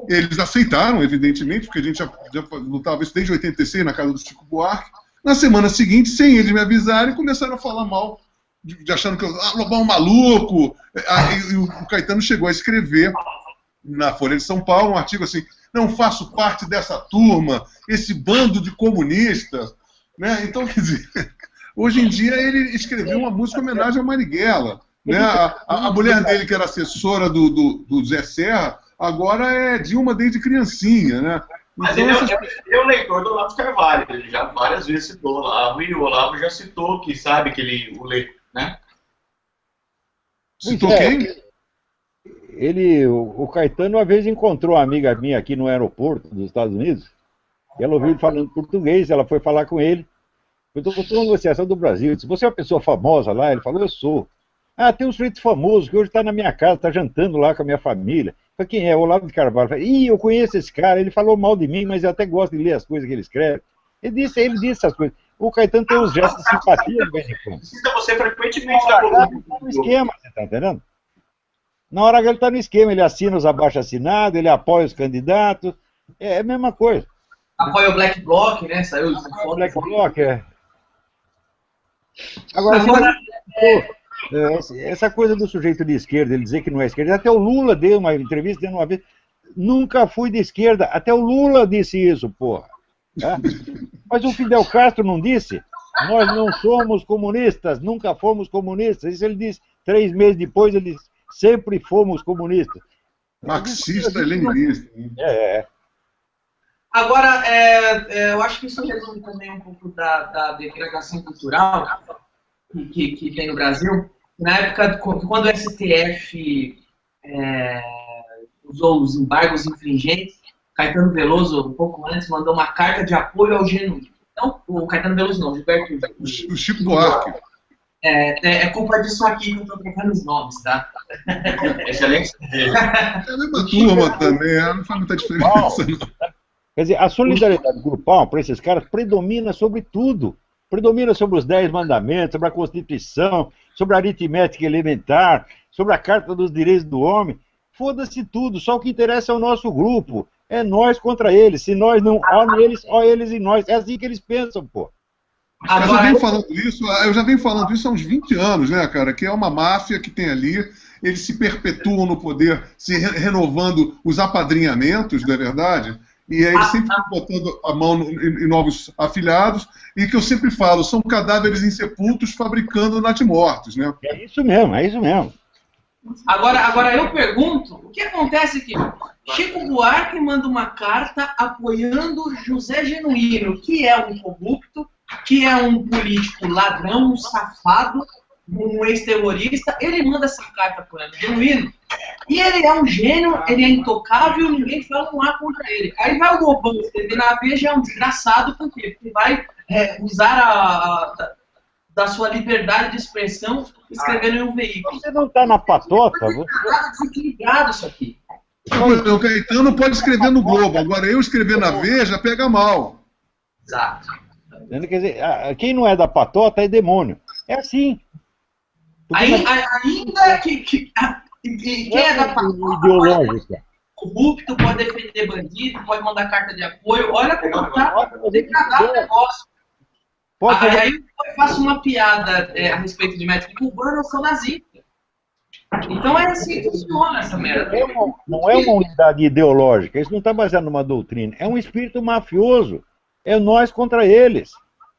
Eles aceitaram, evidentemente, porque a gente já lutava isso desde 86 na casa do Chico Buarque. Na semana seguinte, sem eles me avisarem, começaram a falar mal, achando que eu um maluco. E o Caetano chegou a escrever na Folha de São Paulo um artigo assim: não faço parte dessa turma, esse bando de comunistas, né? Então, quer dizer, hoje em dia ele escreveu uma música em homenagem a Marighella, né? A mulher dele, que era assessora do Zé Serra, agora é Dilma desde criancinha, né? Mas então, ele é o leitor do Olavo de Carvalho, ele já várias vezes citou o Olavo, e o Olavo já citou que sabe que ele o lê, né? Citou quem? O Caetano uma vez encontrou uma amiga minha aqui no aeroporto dos Estados Unidos, e ela ouviu ele falando português, ela foi falar com ele. Eu estou com uma negociação do Brasil. Disse: você é uma pessoa famosa lá? Ele falou: eu sou. Tem um sujeito famoso que hoje está na minha casa, está jantando lá com a minha família. Eu falei: quem é? O Olavo de Carvalho. Eu falei: eu conheço esse cara, ele falou mal de mim, mas eu até gosto de ler as coisas que ele escreve. Ele disse essas coisas. O Caetano tem uns gestos de simpatia de vez em quando. Precisa você frequentemente da coluna. Ele está no esquema, você está entendendo? Na hora que ele está no esquema, ele assina os abaixo-assinados, ele apoia os candidatos, é a mesma coisa. Apoia o Black Bloc, né? Saiu o Black Bloc, Agora, essa coisa do sujeito de esquerda, ele dizer que não é esquerda, até o Lula deu uma entrevista, deu uma vez, nunca fui de esquerda, até o Lula disse isso, porra. Tá? Mas o Fidel Castro não disse, nós não somos comunistas, nunca fomos comunistas. Isso ele disse 3 meses depois, ele disse, sempre fomos comunistas. Marxista e leninista. Agora, eu acho que isso resume também um pouco da degradação cultural que tem no Brasil. Na época, quando o STF usou os embargos infringentes, Caetano Veloso, um pouco antes, mandou uma carta de apoio ao genuíno. Então, o Caetano Veloso não, o Gilberto... O Chico Buarque. É culpa disso aqui que eu estou trocando os nomes, tá? Excelente. É a mesma turma também, não faz muita diferença. Não. Quer dizer, a solidariedade grupal para esses caras predomina sobre tudo. Predomina sobre os 10 mandamentos, sobre a Constituição, sobre a aritmética elementar, sobre a Carta dos Direitos do Homem. Foda-se tudo, só o que interessa é o nosso grupo. É nós contra eles. Se nós não, ó eles e nós. É assim que eles pensam, pô. Eu já venho falando isso há uns 20 anos, né, cara? Que é uma máfia que tem ali, eles se perpetuam no poder, se renovando os apadrinhamentos, não é verdade? E aí eles sempre estão botando a mão em novos afilhados, e que eu sempre falo, são cadáveres insepultos fabricando natimortos, né? É isso mesmo, é isso mesmo. Agora eu pergunto, o que acontece aqui? Chico Buarque manda uma carta apoiando José Genuíno, que é um corrupto, que é um político ladrão, um safado, um ex-terrorista. Ele manda essa carta apoiando Genuíno, e ele é um gênio, ele é intocável, ninguém fala um A contra ele. Aí vai o Lobão escrever na Veja, é um desgraçado, por quê? Porque vai usar da sua liberdade de expressão escrevendo em um veículo. Você não está na patota? Nada desequilibrado isso aqui. O Caetano pode escrever no Globo, agora eu escrever na Veja pega mal. Exato. Quer dizer, quem não é da patota é demônio. É assim. Ainda que quem é da patota corrupto, pode defender bandido, pode mandar carta de apoio. Olha como está degradado o negócio. Aí eu faço uma piada a respeito de médico cubano, eu sou nazista. Então é assim que funciona essa merda. Não é uma unidade ideológica, isso não está baseado numa doutrina. É um espírito mafioso. É nós contra eles.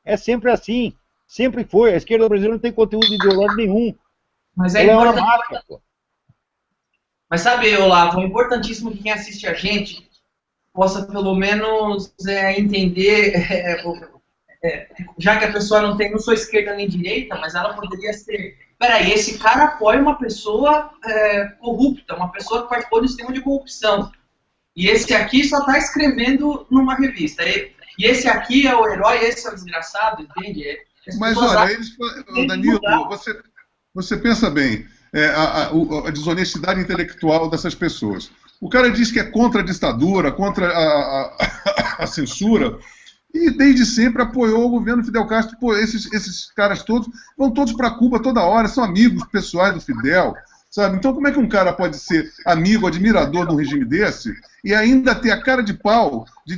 É sempre assim. Sempre foi. A esquerda brasileira não tem conteúdo ideológico nenhum. Mas ela é uma máfia, pô. Mas sabe, Olavo, é importantíssimo que quem assiste a gente possa pelo menos entender, já que a pessoa não sou esquerda nem direita, mas ela poderia ser, peraí, esse cara apoia uma pessoa corrupta, uma pessoa que participou do sistema de corrupção. E esse aqui só está escrevendo numa revista. E esse aqui é o herói, esse é o desgraçado, entende? Mas olha, Danilo, você pensa bem, a desonestidade intelectual dessas pessoas. O cara diz que é contra a ditadura, contra a censura, e desde sempre apoiou o governo Fidel Castro. Pô, esses caras todos vão todos para Cuba toda hora, são amigos pessoais do Fidel, sabe? Então como é que um cara pode ser amigo, admirador de um regime desse, e ainda ter a cara de pau de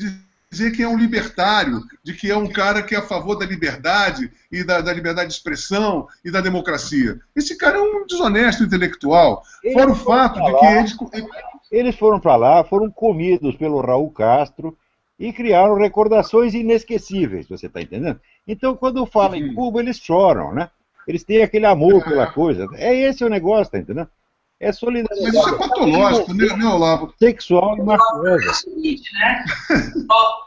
dizer que é um libertário, de que é um cara que é a favor da liberdade e da liberdade de expressão e da democracia? Esse cara é um desonesto intelectual. Fora o fato de que eles foram para lá, foram comidos pelo Raul Castro e criaram recordações inesquecíveis, você está entendendo? Então, quando falam em Cuba, eles choram, né? Eles têm aquele amor pela coisa. É esse o negócio, tá entendendo? É solidariedade. Mas isso é patológico, né, Olavo? Sexual e mafiosa. É o seguinte, né?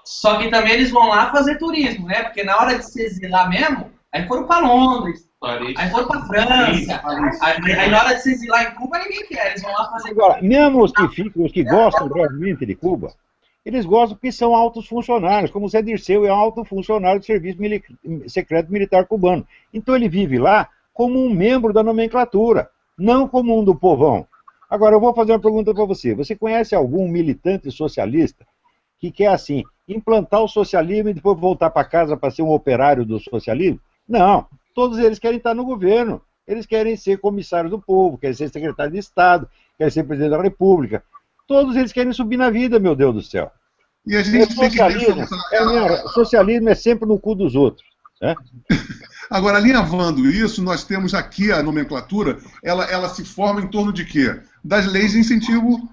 Só que também eles vão lá fazer turismo, né? Porque na hora de se exilar mesmo, aí foram para Londres, aí foram para França, aí na hora de se exilar em Cuba, ninguém quer. Eles vão lá fazer... Agora, mesmo os que gostam realmente de Cuba, eles gostam porque são altos funcionários, como o Zé Dirceu é alto funcionário do Serviço Secreto Militar Cubano. Então ele vive lá como um membro da nomenclatura, não como um do povão. Agora, eu vou fazer uma pergunta para você. Você conhece algum militante socialista que quer, assim, implantar o socialismo e depois voltar para casa para ser um operário do socialismo? Não. Todos eles querem estar no governo. Eles querem ser comissários do povo, querem ser secretário de Estado, querem ser presidente da República. Todos eles querem subir na vida, meu Deus do céu. E a gente tem que socialismo é sempre no cu dos outros. Né? Agora, alinhavando isso, nós temos aqui a nomenclatura, ela se forma em torno de quê? Das leis de incentivo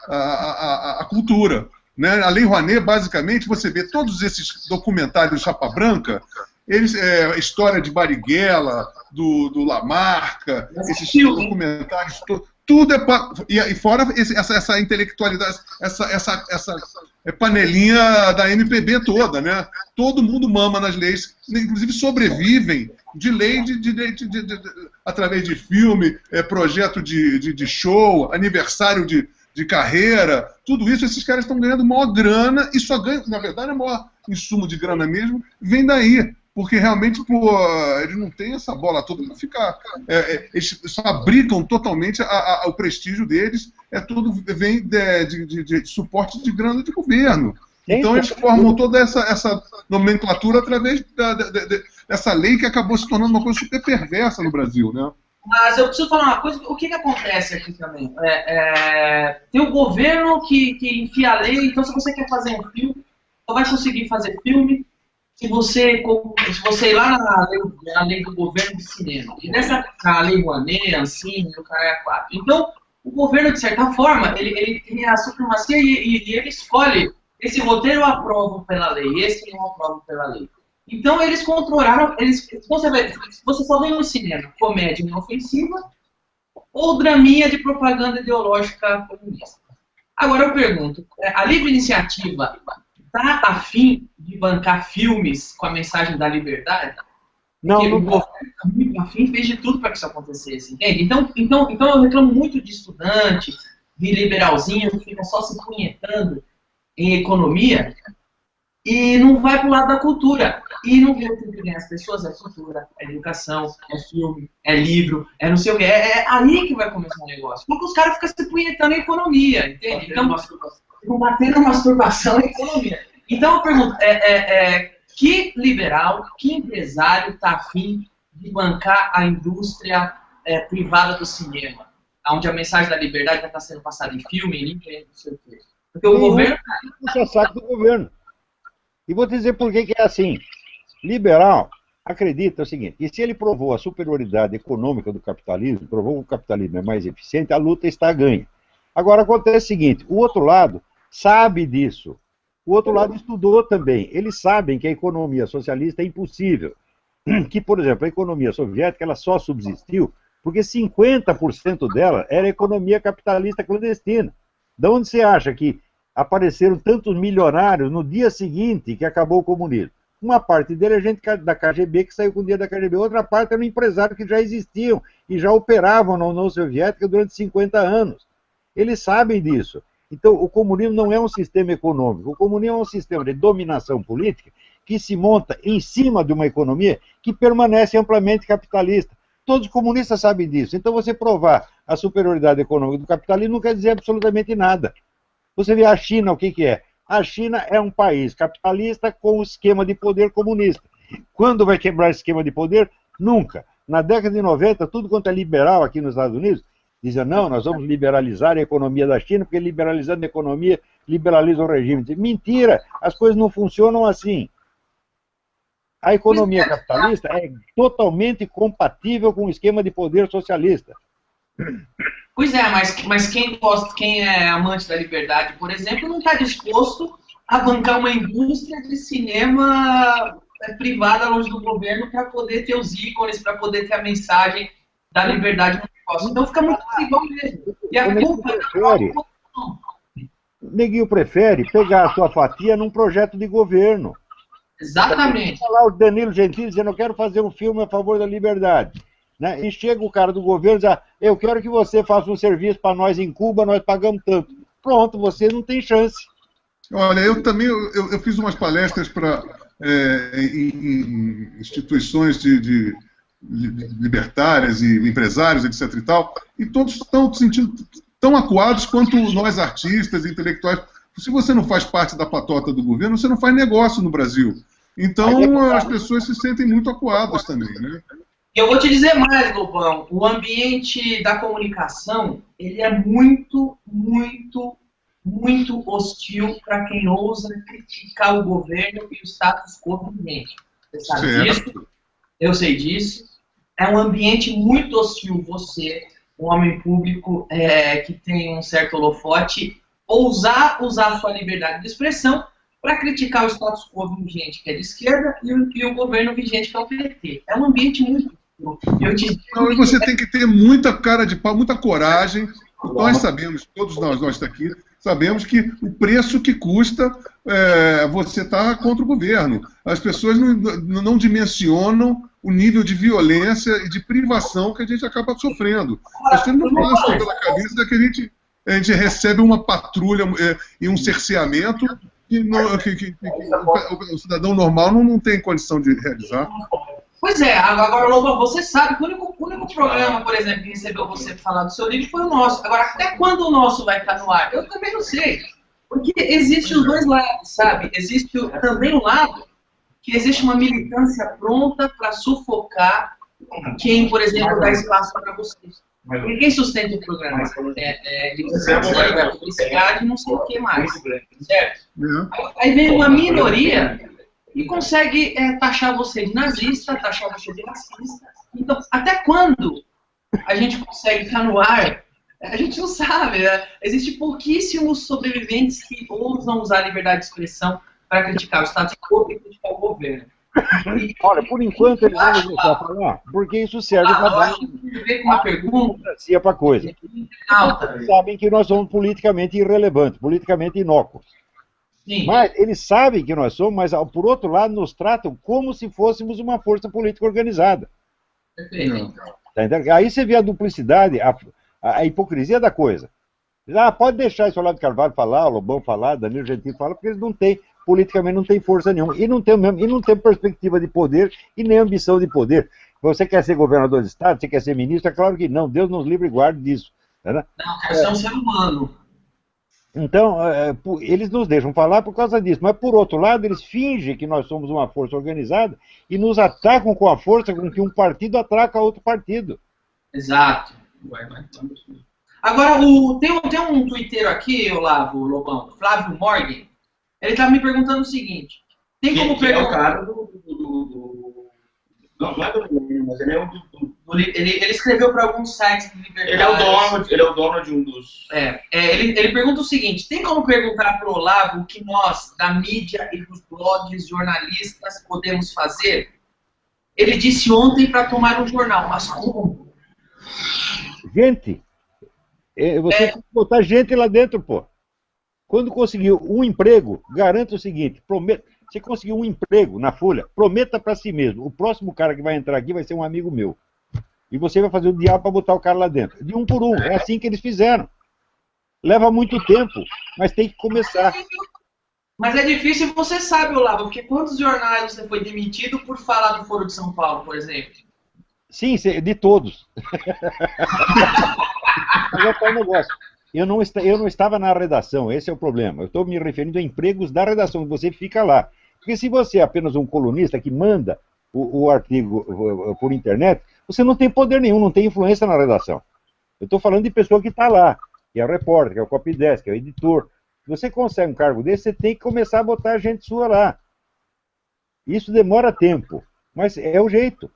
à cultura. Né? A Lei Rouanet, basicamente, você vê todos esses documentários Chapa Branca, história de Marighella, do Lamarca, esses documentários, tudo é e fora essa intelectualidade, essa panelinha da MPB toda, né? Todo mundo mama nas leis, inclusive sobrevivem de lei através de filme, projeto de show, aniversário de carreira, tudo isso, esses caras estão ganhando maior grana, e só ganham, na verdade, o maior insumo de grana mesmo vem daí. Porque realmente, pô, eles não têm essa bola toda para ficar. Eles fabricam totalmente o prestígio deles, tudo vem de suporte de grana de governo. Então eles formam toda essa nomenclatura através dessa lei que acabou se tornando uma coisa super perversa no Brasil, né? Mas eu preciso falar uma coisa, o que acontece aqui também? Tem o governo que enfia a lei, então se você quer fazer um filme, só vai conseguir fazer filme se você ir lá na lei do governo de cinema. E a lei Rouanet, Ancine, o cara é 4. Então, o governo, de certa forma, ele tem a supremacia e ele escolhe esse roteiro eu aprovo pela lei, esse eu não aprovo pela lei. Então, eles controlaram, você só vê no cinema comédia inofensiva ou draminha de propaganda ideológica comunista. Agora eu pergunto, a livre iniciativa está afim de bancar filmes com a mensagem da liberdade? Não, o governo afim fez de tudo para que isso acontecesse, entende? Então eu reclamo muito de estudante, de liberalzinho, que fica só se punhetando em economia e não vai para o lado da cultura. E não vê o que ganha as pessoas, é cultura, é educação, é filme, é livro, é não sei o quê. É aí que vai começar o negócio. Porque os caras ficam se punhetando em economia, entende? Então, batendo masturbação em economia. Então eu pergunto, que liberal, que empresário está afim de bancar a indústria privada do cinema? Onde a mensagem da liberdade vai estar sendo passada em filme, em livro, não sei o quê. Porque o governo... Puxa saco do governo. E vou te dizer por que é assim. Liberal acredita o seguinte, que se ele provou a superioridade econômica do capitalismo, provou que o capitalismo é mais eficiente, a luta está ganha. Agora acontece o seguinte, o outro lado sabe disso. O outro lado estudou também. Eles sabem que a economia socialista é impossível. Que, por exemplo, a economia soviética ela só subsistiu porque 50% dela era economia capitalista clandestina. De onde você acha que apareceram tantos milionários no dia seguinte que acabou o comunismo? Uma parte dele é gente da KGB que saiu com o dia da KGB, outra parte eram empresários que já existiam e já operavam na União Soviética durante 50 anos. Eles sabem disso. Então, o comunismo não é um sistema econômico, o comunismo é um sistema de dominação política que se monta em cima de uma economia que permanece amplamente capitalista. Todos os comunistas sabem disso. Então, você provar a superioridade econômica do capitalismo não quer dizer absolutamente nada. Você vê a China, o que é? A China é um país capitalista com um esquema de poder comunista. Quando vai quebrar esse esquema de poder? Nunca. Na década de 90, tudo quanto é liberal aqui nos Estados Unidos, dizia, não, nós vamos liberalizar a economia da China, porque liberalizando a economia, liberaliza o regime. Mentira, as coisas não funcionam assim. A economia capitalista é totalmente compatível com o esquema de poder socialista. Pois é, mas quem é amante da liberdade, por exemplo, não está disposto a bancar uma indústria de cinema privada longe do governo para poder ter os ícones, para poder ter a mensagem da liberdade no negócio. Então fica muito igual mesmo. E a culpa o neguinho prefere pegar a sua fatia num projeto de governo. Exatamente. Lá o Danilo Gentili dizendo, eu quero fazer um filme a favor da liberdade. Né? E chega o cara do governo e diz, eu quero que você faça um serviço para nós em Cuba, nós pagamos tanto. Pronto, você não tem chance. Olha, eu também eu fiz umas palestras em instituições de libertárias e empresários, etc. e tal, e todos estão se sentindo tão acuados quanto nós artistas, intelectuais. Se você não faz parte da patota do governo, você não faz negócio no Brasil. Então, as pessoas se sentem muito acuadas também, né? Eu vou te dizer mais, Lobão, o ambiente da comunicação, ele é muito, muito, muito hostil para quem ousa criticar o governo e o status quo vigente. Você sabe disso, eu sei disso. É um ambiente muito hostil você, um homem público que tem um certo holofote, ousar usar a sua liberdade de expressão para criticar o status quo vigente, que é de esquerda, e o governo vigente, que é o PT. É um ambiente muito... E você tem que ter muita cara de pau, muita coragem. Nós sabemos, todos nós aqui, sabemos que o preço que custa você estar contra o governo. As pessoas não dimensionam o nível de violência e de privação que a gente acaba sofrendo. As pessoas não passam pela cabeça que a gente recebe uma patrulha e um cerceamento que o cidadão normal não tem condição de realizar. Pois é, agora, Lobão, você sabe que o único programa, por exemplo, que recebeu você para falar do seu livro foi o nosso. Agora, até quando o nosso vai estar no ar? Eu também não sei. Porque existem os dois lados, sabe? Existe também o lado que existe uma militância pronta para sufocar quem, por exemplo, dá espaço para vocês. E quem sustenta o programa? Publicidade e não sei o que mais. Certo? Aí vem uma minoria e consegue taxar você de nazista, taxar você de racista. Então, até quando a gente consegue estar no ar? A gente não sabe. Existem pouquíssimos sobreviventes que ousam usar a liberdade de expressão para criticar o status quo e criticar o governo. Olha, por enquanto eles vão deixar falar, porque isso serve para dar uma pergunta para coisa. Eles sabem que nós somos politicamente irrelevantes, politicamente inócuos. Sim. Mas eles sabem que nós somos, mas por outro lado nos tratam como se fôssemos uma força política organizada. Tá, aí você vê a duplicidade, a hipocrisia da coisa. Pode deixar esse Olavo de Carvalho falar, o Lobão falar, Danilo Gentili falar, porque eles não têm, politicamente não têm força nenhuma. E não tem perspectiva de poder e nem ambição de poder. Você quer ser governador de estado, você quer ser ministro? É claro que não, Deus nos livre e guarde disso. Tá, né? Não, quero ser um ser humano. Então, eles nos deixam falar por causa disso, mas por outro lado, eles fingem que nós somos uma força organizada e nos atacam com a força com que um partido ataca outro partido. Exato. Agora, tem um twitteiro aqui, Olavo, Lobão, Flávio Morgan, ele tá me perguntando o seguinte, tem como perguntar... é o cara Não é do mas ele é um ele escreveu para alguns sites de liberdade. Ele é o dono de um dos... Ele pergunta o seguinte, tem como perguntar para o Olavo o que nós, da mídia e dos blogs jornalistas, podemos fazer? Ele disse ontem para tomar um jornal, mas como? Gente, você tem que botar gente lá dentro, pô. Quando conseguir um emprego, garanto o seguinte, você conseguiu um emprego na Folha, prometa para si mesmo, o próximo cara que vai entrar aqui vai ser um amigo meu. E você vai fazer o diabo para botar o cara lá dentro. De um por um, é assim que eles fizeram. Leva muito tempo, mas tem que começar. Mas é difícil, você sabe, Olavo, porque quantos jornais você foi demitido por falar do Foro de São Paulo, por exemplo? Sim, de todos. Mas é tal negócio. Eu não estava na redação, esse é o problema. Eu estou me referindo a empregos da redação, você fica lá. Porque se você é apenas um colunista que manda o artigo por internet, você não tem poder nenhum, não tem influência na redação. Eu estou falando de pessoa que está lá, que é o repórter, que é o copydesk, que é o editor. Se você consegue um cargo desse, você tem que começar a botar gente sua lá. Isso demora tempo, mas é o jeito.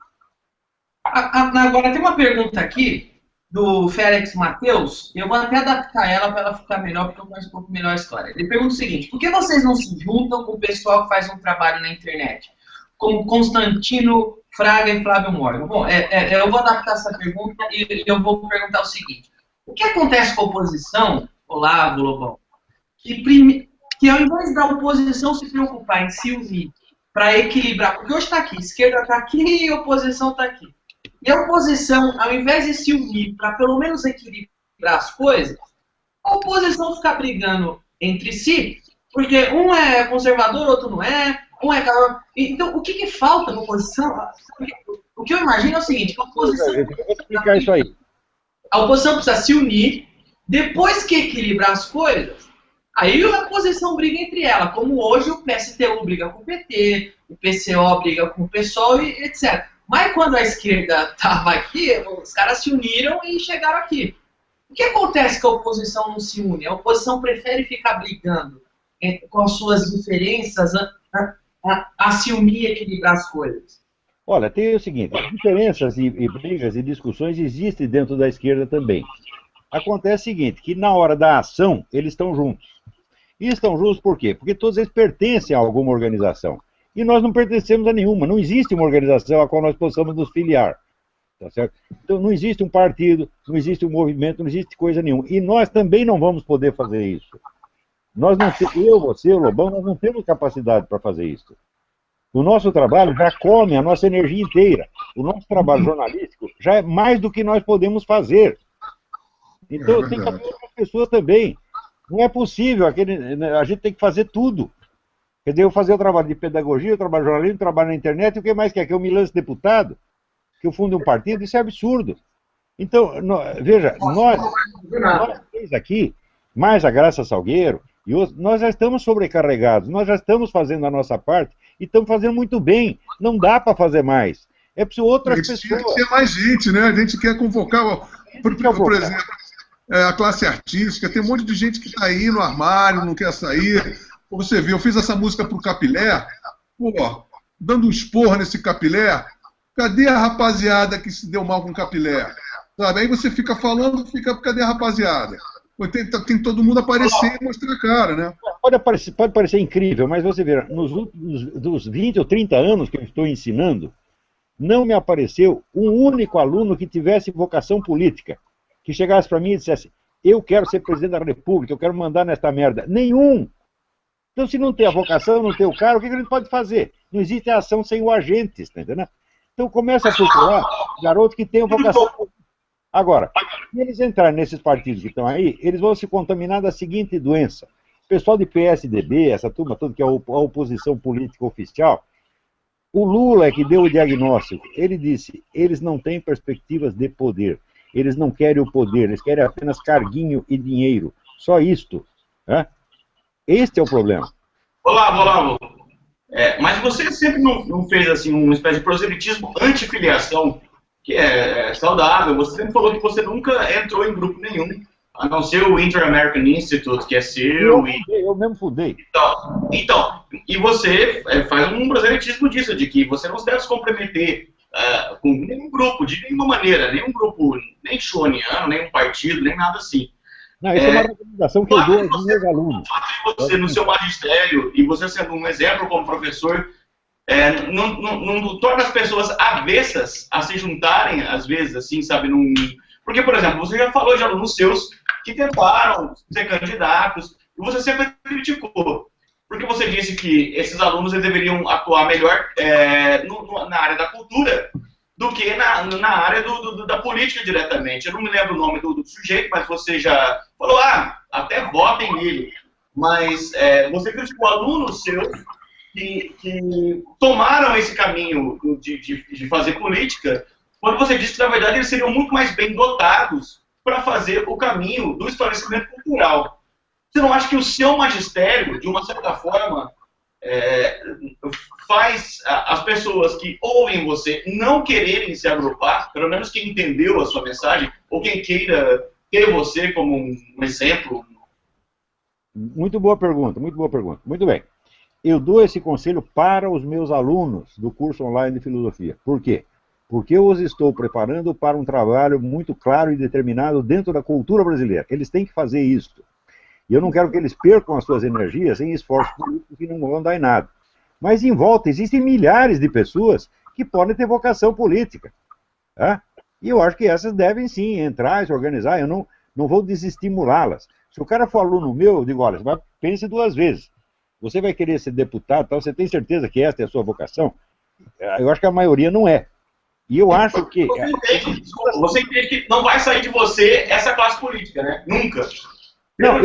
Agora tem uma pergunta aqui do Félix Mateus, eu vou até adaptar ela para ela ficar melhor, porque eu conheço um pouco melhor a história. Ele pergunta o seguinte, por que vocês não se juntam com o pessoal que faz um trabalho na internet? Como Constantino Fraga e Flávio Morgan. Bom, eu vou adaptar essa pergunta e eu vou perguntar o seguinte. O que acontece com a oposição, Olavo, Lobão, que ao invés da oposição se preocupar em se unir para equilibrar, porque hoje está aqui, esquerda está aqui e a oposição está aqui. E a oposição, ao invés de se unir para pelo menos equilibrar as coisas, a oposição fica brigando entre si, porque um é conservador, outro não é, um é... Então, o que falta na oposição? O que eu imagino é o seguinte, a oposição... Eu vou explicar isso aí. A oposição precisa se unir, depois que equilibrar as coisas, aí a oposição briga entre ela, como hoje o PSTU briga com o PT, o PCO briga com o PSOL, e etc. Mas quando a esquerda estava aqui, os caras se uniram e chegaram aqui. O que acontece que a oposição não se une? A oposição prefere ficar brigando com as suas diferenças a se unir e equilibrar as coisas? Olha, tem o seguinte, diferenças e brigas e discussões existem dentro da esquerda também. Acontece o seguinte, que na hora da ação, eles estão juntos. E estão juntos por quê? Porque todos eles pertencem a alguma organização. E nós não pertencemos a nenhuma. Não existe uma organização a qual nós possamos nos filiar. Tá certo? Então não existe um partido, não existe um movimento, não existe coisa nenhuma. E nós também não vamos poder fazer isso. Nós não, eu, você, o Lobão, nós não temos capacidade para fazer isso. O nosso trabalho já come a nossa energia inteira. O nosso trabalho jornalístico já é mais do que nós podemos fazer. Então tem que haver outras pessoas também. Não é possível, a gente tem que fazer tudo. Quer dizer, eu fazer o trabalho de pedagogia, o trabalho de jornalismo, o trabalho na internet, o que mais quer? Que eu me lance deputado? Que eu funde um partido? Isso é absurdo. Então, veja, nós três aqui, mais a Graça Salgueiro, e outros, nós já estamos sobrecarregados, nós já estamos fazendo a nossa parte e estamos fazendo muito bem. Não dá para fazer mais. É preciso outras pessoas. A gente quer mais gente, né? A gente quer convocar, por exemplo, a classe artística. Tem um monte de gente que está aí no armário, não quer sair. Você vê, eu fiz essa música pro Capilé, pô, dando um esporro nesse Capilé. Cadê a rapaziada que se deu mal com o Capilé? Sabe? Aí você fica falando, cadê a rapaziada? Tem todo mundo aparecer e mostrar a cara, né? Pode parecer incrível, mas você vê, nos últimos dos 20 ou 30 anos que eu estou ensinando, não me apareceu um único aluno que tivesse vocação política, que chegasse para mim e dissesse, eu quero ser presidente da República, eu quero mandar nesta merda. Nenhum! Então, se não tem a vocação, não tem o cara, o que a gente pode fazer? Não existe ação sem o agente, tá entendendo? Então, começa a procurar garoto que tem vocação política. Agora, se eles entrarem nesses partidos que estão aí, eles vão se contaminar da seguinte doença. O pessoal de PSDB, essa turma toda que é a oposição política oficial, o Lula é que deu o diagnóstico. Ele disse, eles não têm perspectivas de poder. Eles não querem o poder, eles querem apenas carguinho e dinheiro. Só isto. Né? Este é o problema. Olavo. Mas você sempre não fez assim, uma espécie de proselitismo anti-filiação, que é saudável. Você sempre falou que você nunca entrou em grupo nenhum, a não ser o Inter-American Institute, que é seu. Eu mesmo fudei. Então, e você faz um proselitismo disso, de que você não se deve se comprometer com nenhum grupo, de nenhuma maneira, nenhum grupo, nem choniano, nem um partido, nem nada assim. Não, isso é uma recomendação que eu dou aos meus alunos. O fato de você, no seu magistério, e você sendo um exemplo como professor, não torna as pessoas avessas a se juntarem, às vezes, assim, sabe? Porque, por exemplo, você já falou de alunos seus que tentaram ser candidatos, e você sempre criticou. Porque você disse que esses alunos eles deveriam atuar melhor na área da cultura do que na área da política diretamente. Eu não me lembro o nome do sujeito, mas você já falou, até votem nele. Mas você criticou alunos seus que tomaram esse caminho de fazer política, quando você disse que, na verdade, eles seriam muito mais bem dotados para fazer o caminho do esclarecimento cultural. Você não acha que o seu magistério, de uma certa forma, faz as pessoas que ouvem você não quererem se agrupar, pelo menos quem entendeu a sua mensagem, ou quem queira ter você como um exemplo? Muito boa pergunta, muito boa pergunta. Muito bem. Eu dou esse conselho para os meus alunos do curso online de filosofia. Por quê? Porque eu os estou preparando para um trabalho muito claro e determinado dentro da cultura brasileira. Eles têm que fazer isso. E eu não quero que eles percam as suas energias em esforços políticos que não vão dar em nada. Mas em volta existem milhares de pessoas que podem ter vocação política. Tá? E eu acho que essas devem sim entrar e se organizar. Eu não vou desestimulá-las. Se o cara for aluno meu, eu digo, olha, pense duas vezes. Você vai querer ser deputado, tal, você tem certeza que esta é a sua vocação? Eu acho que a maioria não é. E eu acho que... Você entende que não vai sair de você essa classe política, né? Nunca. Não,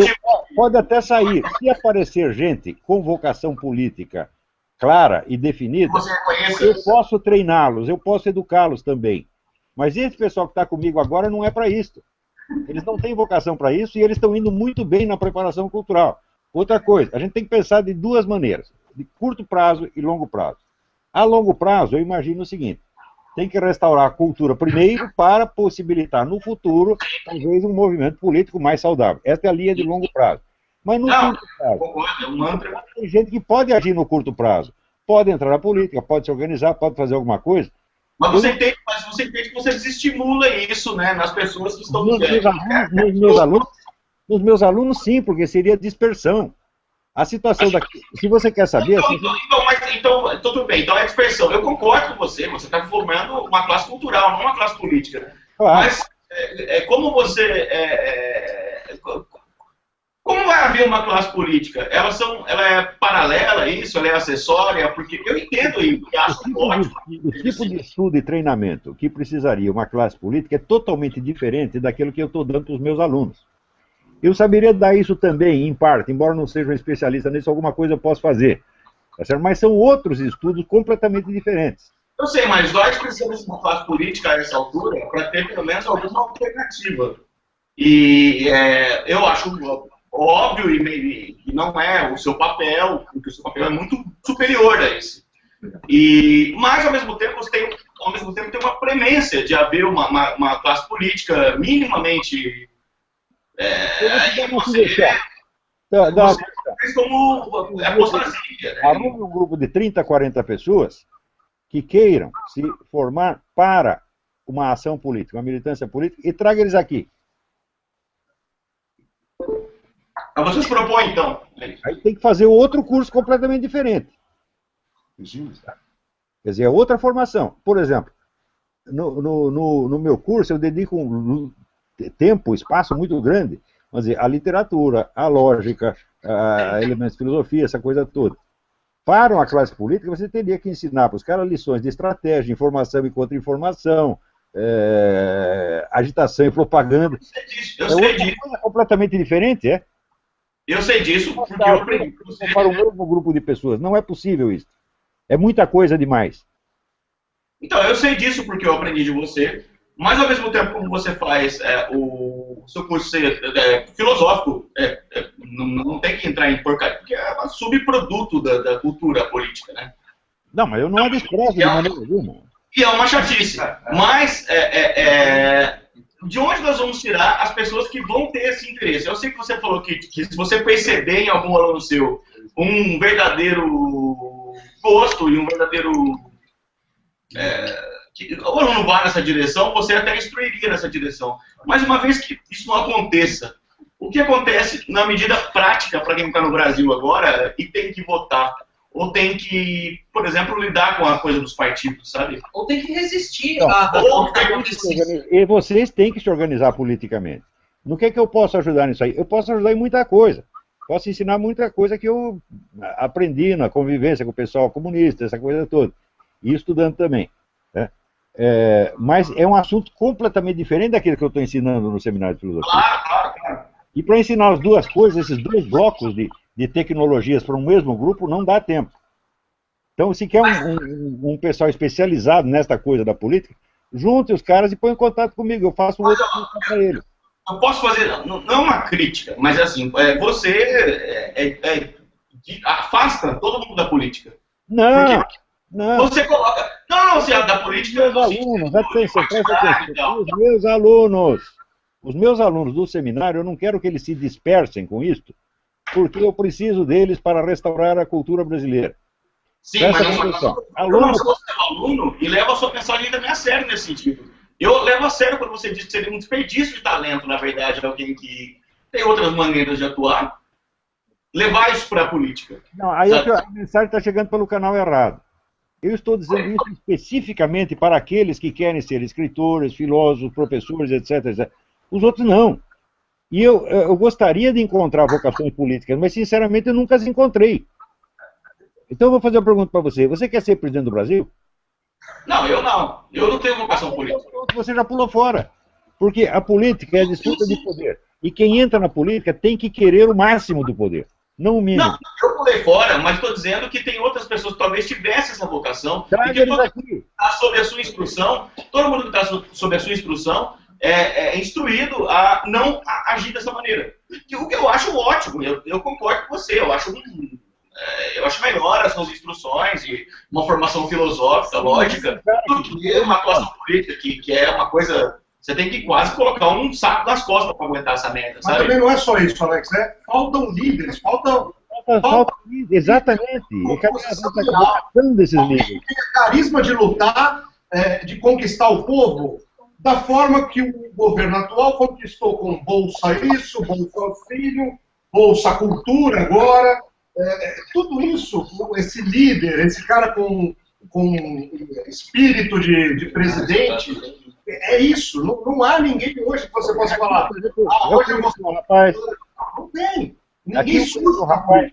pode até sair. Se aparecer gente com vocação política clara e definida, eu posso treiná-los, eu posso educá-los também. Mas esse pessoal que está comigo agora não é para isso. Eles não têm vocação para isso e eles estão indo muito bem na preparação cultural. Outra coisa, a gente tem que pensar de duas maneiras, de curto prazo e longo prazo. A longo prazo, eu imagino o seguinte, tem que restaurar a cultura primeiro para possibilitar no futuro, talvez, um movimento político mais saudável. Esta é a linha de longo prazo. Mas no curto prazo, tem gente que pode agir no curto prazo. pode entrar na política, pode se organizar, pode fazer alguma coisa. Mas você entende que você desestimula isso, né, nas pessoas que estão nos meus alunos, sim, porque seria dispersão. A situação daqui, se você quer saber... Então, tudo bem, então é dispersão. Eu concordo com você está formando uma classe cultural, não uma classe política. Claro. Mas como você... como vai haver uma classe política? Ela é paralela a isso, ela é acessória? Porque eu entendo e acho ótimo. O tipo de estudo e treinamento que precisaria uma classe política é totalmente diferente daquilo que eu estou dando para os meus alunos. Eu saberia dar isso também, em parte, embora não seja um especialista nisso, alguma coisa eu posso fazer. Tá certo? Mas são outros estudos completamente diferentes. Eu sei, mas nós precisamos de uma classe política a essa altura para ter pelo menos alguma alternativa. E eu acho óbvio e que não é o seu papel, porque o seu papel é muito superior a esse. Mas, ao mesmo tempo, tem uma premência de haver uma classe política minimamente... como apostasia, né? Arrume um grupo de 30, 40 pessoas que queiram se formar para uma ação política, uma militância política, e traga eles aqui. Vocês propõem, então. Aí tem que fazer outro curso completamente diferente. Quer dizer, é outra formação. Por exemplo, no meu curso eu dedico um tempo, espaço muito grande, vamos dizer, a literatura, a lógica, a elementos de filosofia, essa coisa toda. Para uma classe política, você teria que ensinar para os caras lições de estratégia, informação e contra-informação, agitação e propaganda. Eu sei disso. Coisa completamente diferente, é? Eu sei disso porque eu aprendi. Para o mesmo grupo de pessoas, não é possível isso. É muita coisa demais. Então, eu sei disso porque eu aprendi de você. Mas, ao mesmo tempo, como você faz o seu curso ser filosófico, não tem que entrar em porcaria, porque é um subproduto da cultura política, né? Não, mas eu não a desprezo de maneira nenhuma. E é uma chatice. Mas, de onde nós vamos tirar as pessoas que vão ter esse interesse? Eu sei que você falou que se você perceber em algum aluno seu um verdadeiro gosto e um verdadeiro... o aluno vai nessa direção, você até instruiria nessa direção. Mas uma vez que isso não aconteça, o que acontece na medida prática para quem está no Brasil agora e tem que votar? Ou tem que, por exemplo, lidar com a coisa dos partidos, sabe? Ou tem que resistir E vocês têm que se organizar politicamente. No que é que eu posso ajudar nisso aí? Eu posso ajudar em muita coisa. Posso ensinar muita coisa que eu aprendi na convivência com o pessoal comunista, essa coisa toda. E estudando também. Né? Mas é um assunto completamente diferente daquilo que eu estou ensinando no seminário de filosofia. Claro. E para ensinar as duas coisas, esses dois blocos de tecnologias para um mesmo grupo, não dá tempo. Então, se quer um pessoal especializado nesta coisa da política, junte os caras e põe em contato comigo, eu faço um outro curso para eles. Eu posso fazer, não é uma crítica, mas assim, você afasta todo mundo da política. Não. Você coloca... Não, você é da política... Os meus alunos do seminário, eu não quero que eles se dispersem com isto, porque eu preciso deles para restaurar a cultura brasileira. Sim, mas eu não sou seu aluno e levo a sua mensagem também a sério nesse sentido. Eu levo a sério quando você diz que seria um desperdício de talento, na verdade, alguém que tem outras maneiras de atuar, levar isso para a política. Não, aí a mensagem está chegando pelo canal errado. Eu estou dizendo isso especificamente para aqueles que querem ser escritores, filósofos, professores, etc. Os outros não. E eu gostaria de encontrar vocações políticas, mas sinceramente eu nunca as encontrei. Então eu vou fazer uma pergunta para você. Você quer ser presidente do Brasil? Não, eu não. Eu não tenho vocação política. Você já pulou fora. Porque a política é a disputa de poder. E quem entra na política tem que querer o máximo do poder, não o mínimo. Não, eu pulei fora, mas estou dizendo que tem outras pessoas que talvez tivessem essa vocação. Traga eles aqui. Está sob a sua instrução, todo mundo que está sob a sua instrução é instruído a não agir dessa maneira. O que eu acho ótimo, eu concordo com você, eu acho melhor as suas instruções e uma formação filosófica, lógica, do que uma atuação política, que é uma coisa... Você tem que quase colocar um saco nas costas para aguentar essa merda, sabe? Mas também não é só isso, Alex, né? Faltam líderes, faltam Falta exatamente. E cadê a vocação desses líderes? Tem carisma de lutar, de conquistar o povo, da forma que o governo atual conquistou com Bolsa Isso, Bolsa Filho, Bolsa Cultura agora. Tudo isso, esse líder, esse cara com espírito de presidente, é isso. Não há ninguém hoje que você possa falar. Hoje eu vou... Rapaz, não tem. Ninguém aqui surge. rapaz.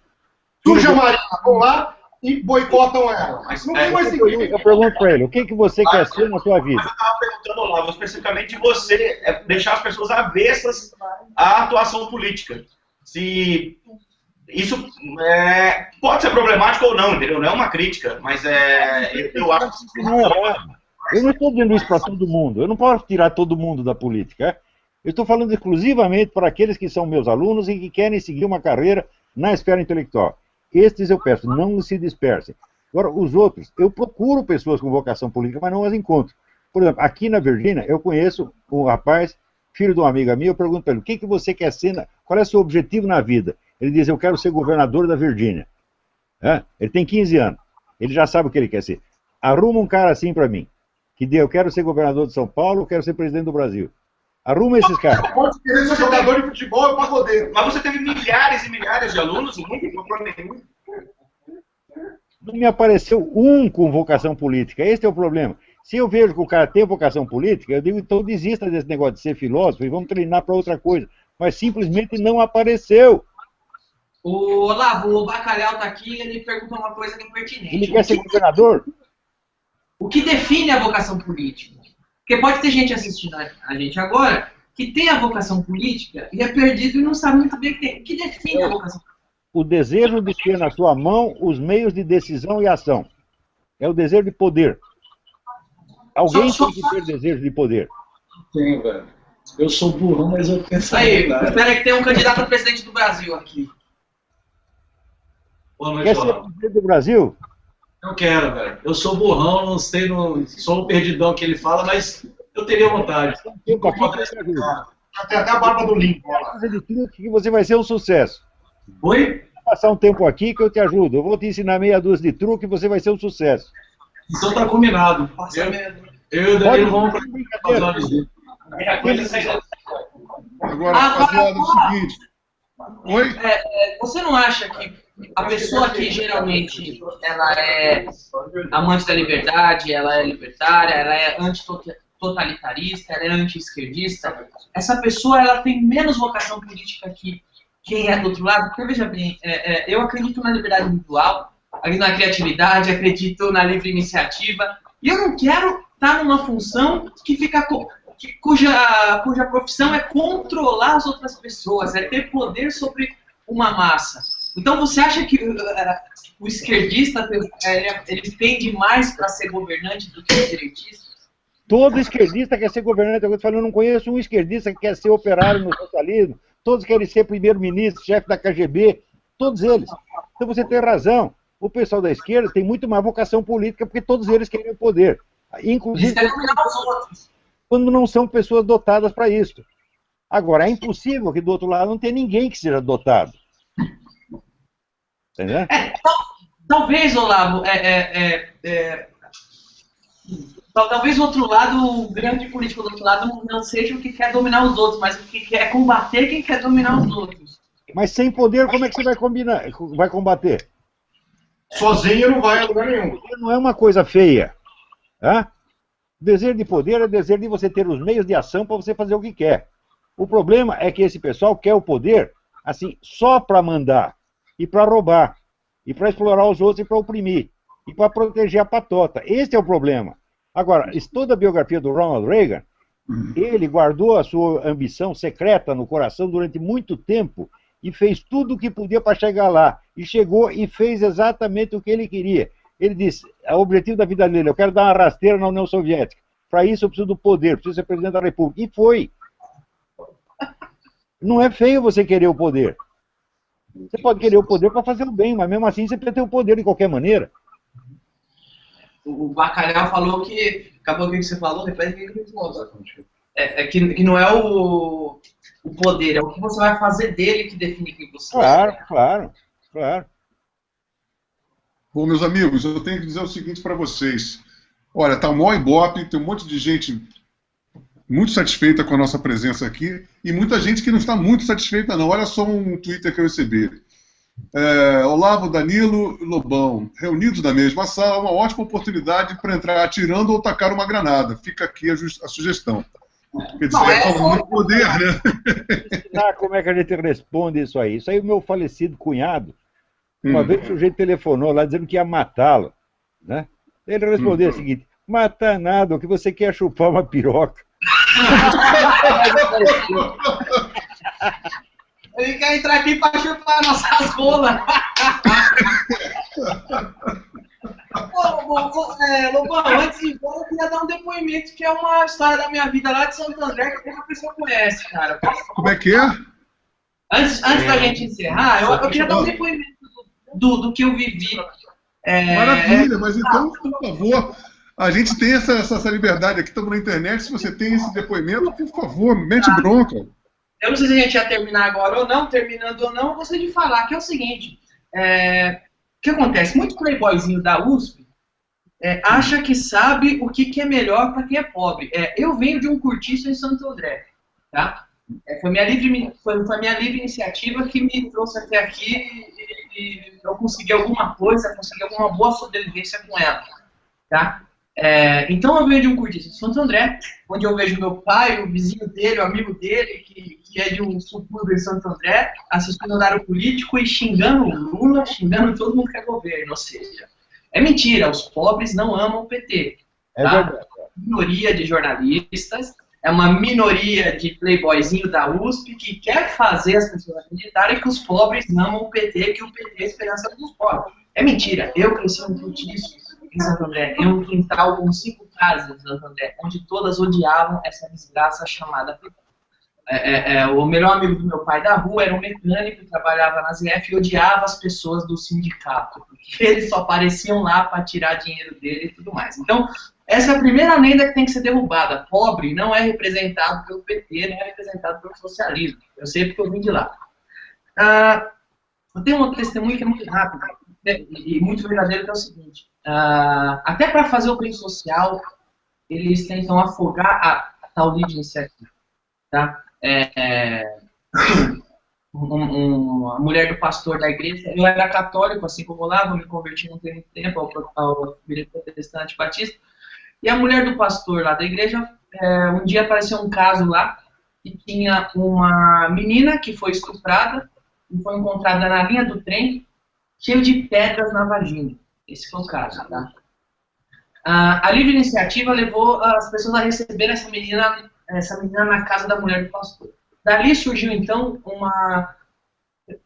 Surge a Marina, vão lá e boicotam ela. Mas Não tem mais ninguém. Eu pergunto para ele, o que você quer ser na sua vida? Mas eu estava perguntando lá, especificamente de você deixar as pessoas avessas à atuação política. Se isso pode ser problemático ou não, entendeu? Não é uma crítica, mas eu acho que não é errado. Eu não estou dizendo isso para todo mundo. Eu não posso tirar todo mundo da política. Eu estou falando exclusivamente para aqueles que são meus alunos e que querem seguir uma carreira na esfera intelectual. Estes eu peço, não se dispersem. Agora, os outros, eu procuro pessoas com vocação política, mas não as encontro. Por exemplo, aqui na Virgínia, eu conheço um rapaz, filho de uma amiga minha, eu pergunto para ele, o que você quer ser, qual é o seu objetivo na vida? Ele diz, eu quero ser governador da Virgínia. Ele tem 15 anos, ele já sabe o que ele quer ser. Arruma um cara assim para mim, que diz, eu quero ser governador de São Paulo, eu quero ser presidente do Brasil. Arruma esses caras. Pode querer ser jogador de futebol e pagodeiro. Mas você teve milhares e milhares de alunos e nunca encontrou nenhum. Não me apareceu um com vocação política. Esse é o problema. Se eu vejo que o cara tem vocação política, eu digo, então desista desse negócio de ser filósofo e vamos treinar para outra coisa. Mas simplesmente não apareceu. O Olavo, o Bacalhau tá aqui e ele pergunta uma coisa impertinente. Ele quer ser governador? O que define a vocação política? Porque pode ter gente assistindo a gente agora que tem a vocação política e é perdido e não sabe muito bem o que tem. O que define a vocação política? O desejo de ter na sua mão os meios de decisão e ação. É o desejo de poder. Alguém tem que ter desejo de poder. Tem, velho. Eu sou burrão, mas eu penso. Aí, espera que tem um candidato a presidente do Brasil aqui. Boa noite, Quer ser presidente do Brasil? Eu quero, velho. Eu sou burrão, não sei, sou um perdidão que ele fala, mas eu teria vontade. Já tem até a barba do Lincoln. Fazer de tudo que você vai ser um sucesso. Oi? Vou passar um tempo aqui que eu te ajudo. Eu vou te ensinar meia dúzia de truque e você vai ser um sucesso. Então tá combinado. Eu e o Danilo vamos fazer uma visita. Agora, rapaziada, é o seguinte. Oi? Você não acha que a pessoa que geralmente ela é amante da liberdade, ela é libertária, ela é antitotalitarista, ela é anti-esquerdista, essa pessoa ela tem menos vocação política que quem é do outro lado? Porque, veja bem, eu acredito na liberdade individual, acredito na criatividade, acredito na livre iniciativa, e eu não quero estar numa função que fica cuja profissão é controlar as outras pessoas, é ter poder sobre uma massa. Então você acha que o esquerdista ele tende mais para ser governante do que o direitista? Todo esquerdista quer ser governante. Eu não conheço um esquerdista que quer ser operário no socialismo. Todos querem ser primeiro-ministro, chefe da KGB. Todos eles. Então você tem razão. O pessoal da esquerda tem muito mais vocação política porque todos eles querem o poder. Inclusive quando não são pessoas dotadas para isso. Agora, é impossível que do outro lado não tenha ninguém que seja dotado. Entendeu? Talvez, Olavo, talvez o outro lado, o grande político do outro lado, não seja o que quer dominar os outros, mas o que quer combater quem quer dominar os outros. Mas sem poder, como é que você vai combater? Sozinho não vai a lugar nenhum. Não é uma coisa feia. Tá? O desejo de poder é o desejo de você ter os meios de ação para você fazer o que quer. O problema é que esse pessoal quer o poder assim, só para mandar, e para roubar, e para explorar os outros e para oprimir, e para proteger a patota. Esse é o problema. Agora, toda a biografia do Ronald Reagan, ele guardou a sua ambição secreta no coração durante muito tempo e fez tudo o que podia para chegar lá. E chegou e fez exatamente o que ele queria. Ele disse, o objetivo da vida dele, eu quero dar uma rasteira na União Soviética. Para isso eu preciso do poder, preciso ser presidente da República. E foi. Não é feio você querer o poder. Você pode querer o poder para fazer o bem, mas mesmo assim você precisa ter o poder de qualquer maneira. O Bacalhau falou que... Acabou o que você falou, depois que ele falou. Que não é o poder, é o que você vai fazer dele que define quem você é. Claro. Claro. Bom, meus amigos, eu tenho que dizer o seguinte para vocês. Olha, tá um maior ibope, tem um monte de gente muito satisfeita com a nossa presença aqui e muita gente que não está muito satisfeita não. Olha só um Twitter que eu recebi. Olavo, Danilo e Lobão, reunidos na mesma sala, uma ótima oportunidade para entrar atirando ou tacar uma granada. Fica aqui a sugestão. Quer dizer, é muito poder, né? Como é que a gente responde isso aí? Isso aí o meu falecido cunhado, uma vez o sujeito telefonou lá dizendo que ia matá-lo, né? Ele respondeu o seguinte: matar nada, o que você quer é chupar uma piroca. Ele quer entrar aqui para chupar nossas rolas. Lobão, antes de ir embora, eu queria dar um depoimento que é uma história da minha vida lá de Santo André que pouca pessoa conhece, cara. Como é que é? Antes da gente encerrar, eu queria dar um depoimento do que eu vivi. Maravilha, mas então, por favor, a gente tem essa liberdade aqui, estamos na internet, se você tem esse depoimento, por favor, mete bronca. Eu não sei se a gente ia terminar agora ou não, terminando ou não, eu gostaria de falar que é o seguinte, o que acontece? Muito playboyzinho da USP acha que sabe o que é melhor para quem é pobre. Eu venho de um cortiço em Santo André, tá? Foi minha livre iniciativa que me trouxe até aqui e eu consegui alguma coisa, consegui alguma boa sobrevivência com ela, tá? Então eu venho de um cortiço de Santo André, onde eu vejo meu pai, o vizinho dele, o amigo dele, que é de um subúrbio em Santo André, assistindo o horário político e xingando o Lula, xingando todo mundo que é governo, ou seja, é mentira, os pobres não amam o PT. Tá? É uma minoria de jornalistas, é uma minoria de playboyzinho da USP que quer fazer as pessoas acreditarem que os pobres não amam o PT, que o PT é a esperança dos pobres. É mentira, eu cresci num cortiço em Santo André, em um quintal com 5 casas em Santo André, onde todas odiavam essa desgraça chamada PT. O melhor amigo do meu pai da rua era um mecânico, trabalhava na ZF e odiava as pessoas do sindicato, porque eles só apareciam lá para tirar dinheiro dele e tudo mais. Então, essa é a primeira lenda que tem que ser derrubada. Pobre não é representado pelo PT, não é representado pelo socialismo. Eu sei porque eu vim de lá. Eu tenho um testemunho que é muito rápido e muito verdadeiro, que é o seguinte. Até para fazer o bem social, eles tentam afogar a tal livre iniciativa. Tá? A mulher do pastor da igreja, eu era católico, assim como lá, eu me converti não tem muito tempo ao protestante batista, e a mulher do pastor lá da igreja, um dia apareceu um caso lá, que tinha uma menina que foi estuprada, e foi encontrada na linha do trem, cheio de pedras na vagina. Esse foi o caso, tá? A livre iniciativa levou as pessoas a receber essa menina na casa da mulher do pastor. Dali surgiu, então,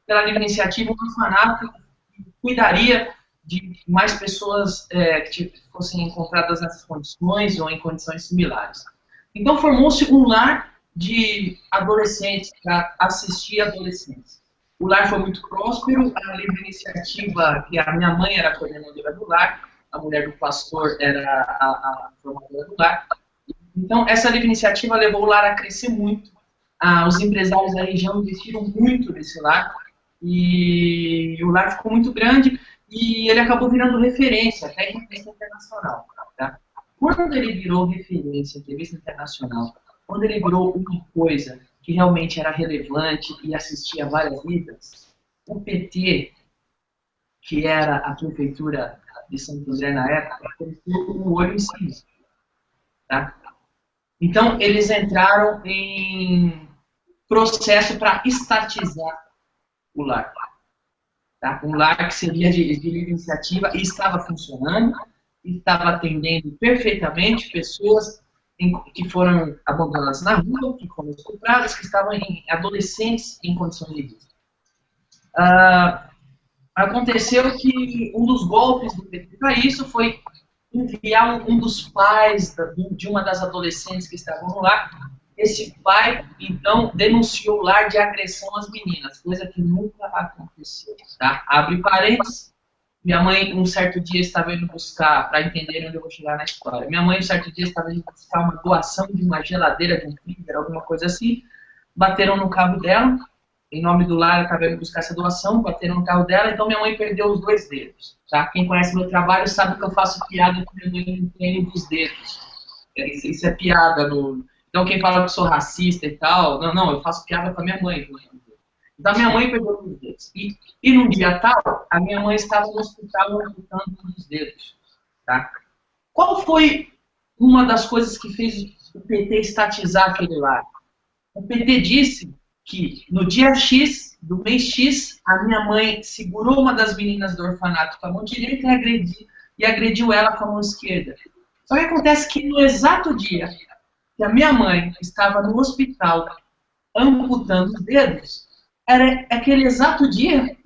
pela livre iniciativa, um orfanato que cuidaria de mais pessoas que fossem encontradas nessas condições ou em condições similares. Então, formou-se um lar de adolescentes, para assistir adolescentes. O lar foi muito próspero, a livre iniciativa, que a minha mãe era a coordenadora do lar, a mulher do pastor era a formadora do lar. Então, essa livre iniciativa levou o lar a crescer muito. Os empresários da região investiram muito nesse lar. E o lar ficou muito grande e ele acabou virando referência, até em revista internacional. Tá? Quando ele virou referência em revista internacional, quando ele virou uma coisa que realmente era relevante e assistia a várias vidas, o PT, que era a prefeitura de Santo André na época, colocou um olho em cima. Tá? Então, eles entraram em processo para estatizar o lar. Tá? Um lar que seria de livre iniciativa e estava funcionando, estava atendendo perfeitamente pessoas que foram abandonadas na rua, que foram estupradas, que estavam adolescentes em condições de vida. Aconteceu que um dos golpes do PT para isso foi enviar um dos pais de uma das adolescentes que estavam no lar. Esse pai, então, denunciou o lar de agressão às meninas, coisa que nunca aconteceu. Tá? Abre parênteses. Minha mãe, um certo dia, estava indo buscar, para entenderem onde eu vou chegar na história, minha mãe, um certo dia, estava indo buscar uma doação de uma geladeira, de um freezer, alguma coisa assim. Bateram no carro dela, em nome do lar, eu estava indo buscar essa doação, bateram no carro dela, então minha mãe perdeu os 2 dedos. Tá? Quem conhece meu trabalho sabe que eu faço piada com minha mãe no treino dos dedos. Isso é piada. Então quem fala que eu sou racista e tal, não, eu faço piada com a minha mãe. Então minha mãe perdeu os dedos. E num dia tal, a minha mãe estava no hospital amputando um dos dedos. Tá? Qual foi uma das coisas que fez o PT estatizar aquele lar? O PT disse que no dia X, do mês X, a minha mãe segurou uma das meninas do orfanato com a mão direita e agrediu ela com a mão esquerda. Só que acontece que no exato dia que a minha mãe estava no hospital amputando os dedos, era aquele exato dia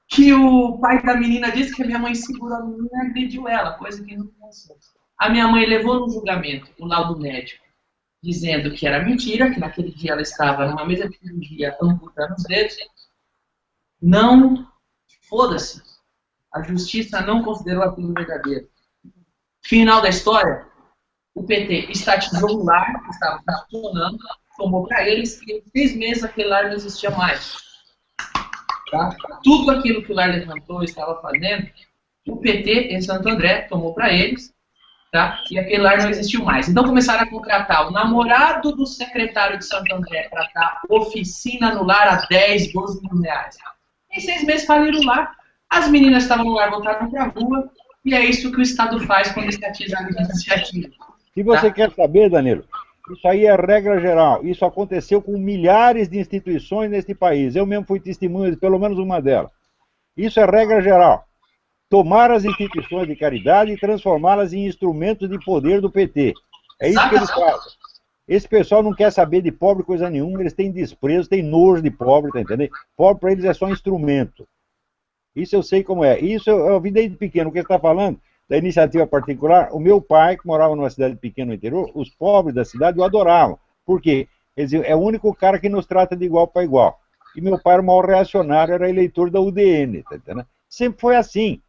que o pai da menina disse que a minha mãe segurou a menina e agrediu ela, coisa que não aconteceu. A minha mãe levou no julgamento o laudo médico, dizendo que era mentira, que naquele dia ela estava numa mesa de cirurgia amputando os dedos. Não, foda-se. A justiça não considerou aquilo verdadeiro. Final da história, o PT estatizou o lar que estava funcionando, tomou para eles, e em 6 meses aquele lar não existia mais. Tá? Tudo aquilo que o lar levantou e estava fazendo, o PT em Santo André tomou para eles, tá? E aquele lar não existiu mais. Então começaram a contratar o namorado do secretário de Santo André para dar oficina no lar a 10, 12 mil reais. Em 6 meses faliram o lar, as meninas estavam no lar, voltaram para a rua, e é isso que o Estado faz quando estatiza a iniciativa. Se você quer saber, Danilo, isso aí é regra geral. Isso aconteceu com milhares de instituições neste país. Eu mesmo fui testemunha de pelo menos uma delas. Isso é regra geral. Tomar as instituições de caridade e transformá-las em instrumentos de poder do PT. É isso que eles fazem. Esse pessoal não quer saber de pobre coisa nenhuma, eles têm desprezo, têm nojo de pobre, tá entendendo? Pobre para eles é só instrumento. Isso eu sei como é. Isso eu vi desde pequeno. O que você está falando da iniciativa particular, o meu pai, que morava numa cidade pequena no interior, os pobres da cidade o adoravam. Por quê? Eles diziam, é o único cara que nos trata de igual para igual. E meu pai era o maior reacionário, era eleitor da UDN, tá entendendo? Sempre foi assim.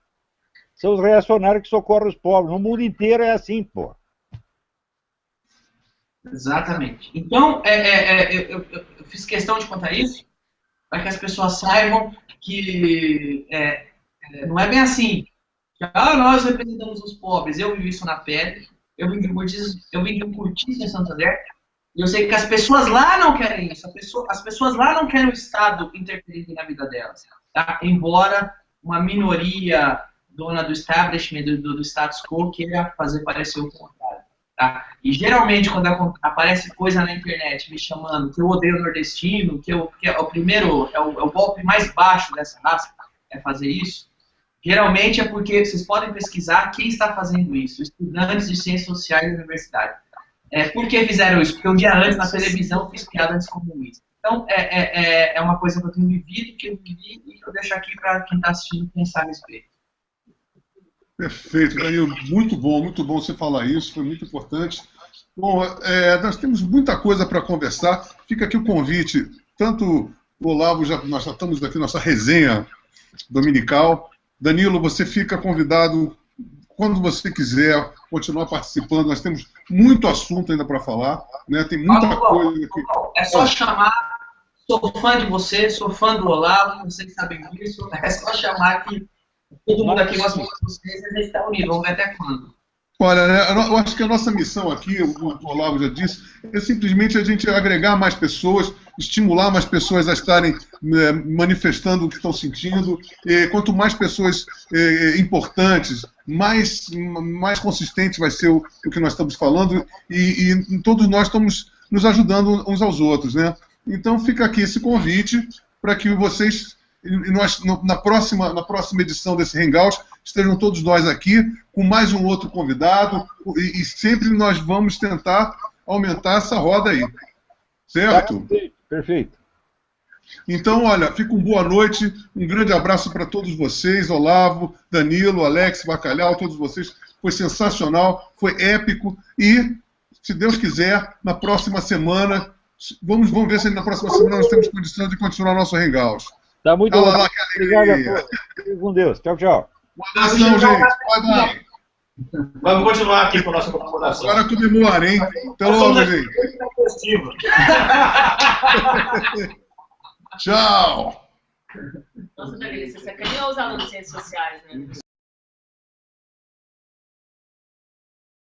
São os reacionários que socorrem os pobres. No mundo inteiro é assim, pô. Exatamente. Então, eu fiz questão de contar isso, para que as pessoas saibam que não é bem assim. Nós representamos os pobres. Eu vivi isso na pele. Eu vivi um cortiço em Santo André. E eu sei que as pessoas lá não querem isso. As pessoas lá não querem o Estado interferir na vida delas. Tá? Embora uma minoria dona do establishment, do status quo, queira fazer parecer o contrário. Tá? E geralmente, quando aparece coisa na internet me chamando que eu odeio nordestino, que é o primeiro, é o golpe mais baixo dessa raça, é fazer isso, geralmente é porque vocês podem pesquisar quem está fazendo isso, estudantes de ciências sociais da universidade. Por que fizeram isso? Porque um dia antes, na televisão, eu fiz piada anticomunista. Então, é uma coisa que eu tenho vivido, que eu vivi, e que eu deixo aqui para quem está assistindo pensar a respeito. Perfeito, Danilo. Muito bom você falar isso, foi muito importante. Bom, nós temos muita coisa para conversar. Fica aqui o convite, tanto o Olavo, nós já estamos aqui nossa resenha dominical. Danilo, você fica convidado quando você quiser continuar participando. Nós temos muito assunto ainda para falar, né? Tem muita coisa aqui. É só chamar. Sou fã de você, sou fã do Olavo, vocês sabem disso. É só chamar que todo mundo aqui gosta de vocês e a gente está unido. Vamos ver até quando. Olha, né, eu acho que a nossa missão aqui, o Olavo já disse, é simplesmente a gente agregar mais pessoas, estimular mais pessoas a estarem manifestando o que estão sentindo. E quanto mais pessoas importantes, mais consistente vai ser o que nós estamos falando, e todos nós estamos nos ajudando uns aos outros, né? Então fica aqui esse convite para que vocês, na próxima edição desse Hangout, estejam todos nós aqui com mais um outro convidado, e sempre nós vamos tentar aumentar essa roda aí. Certo? Perfeito. Então, olha, fica uma boa noite, um grande abraço para todos vocês, Olavo, Danilo, Alex, Bacalhau, todos vocês. Foi sensacional, foi épico, e, se Deus quiser, na próxima semana, vamos ver se na próxima semana nós temos condição de continuar nosso Hangout. Tá muito bom. Obrigado a todos. Fique com Deus. Tchau, tchau. Um abração, gente. Bye. Vamos continuar aqui com a nossa comemoração. Agora comemora, hein? Até logo, gente. Tchau! Nossa, Danilo, você sacaneou os alunos de ciências sociais, né?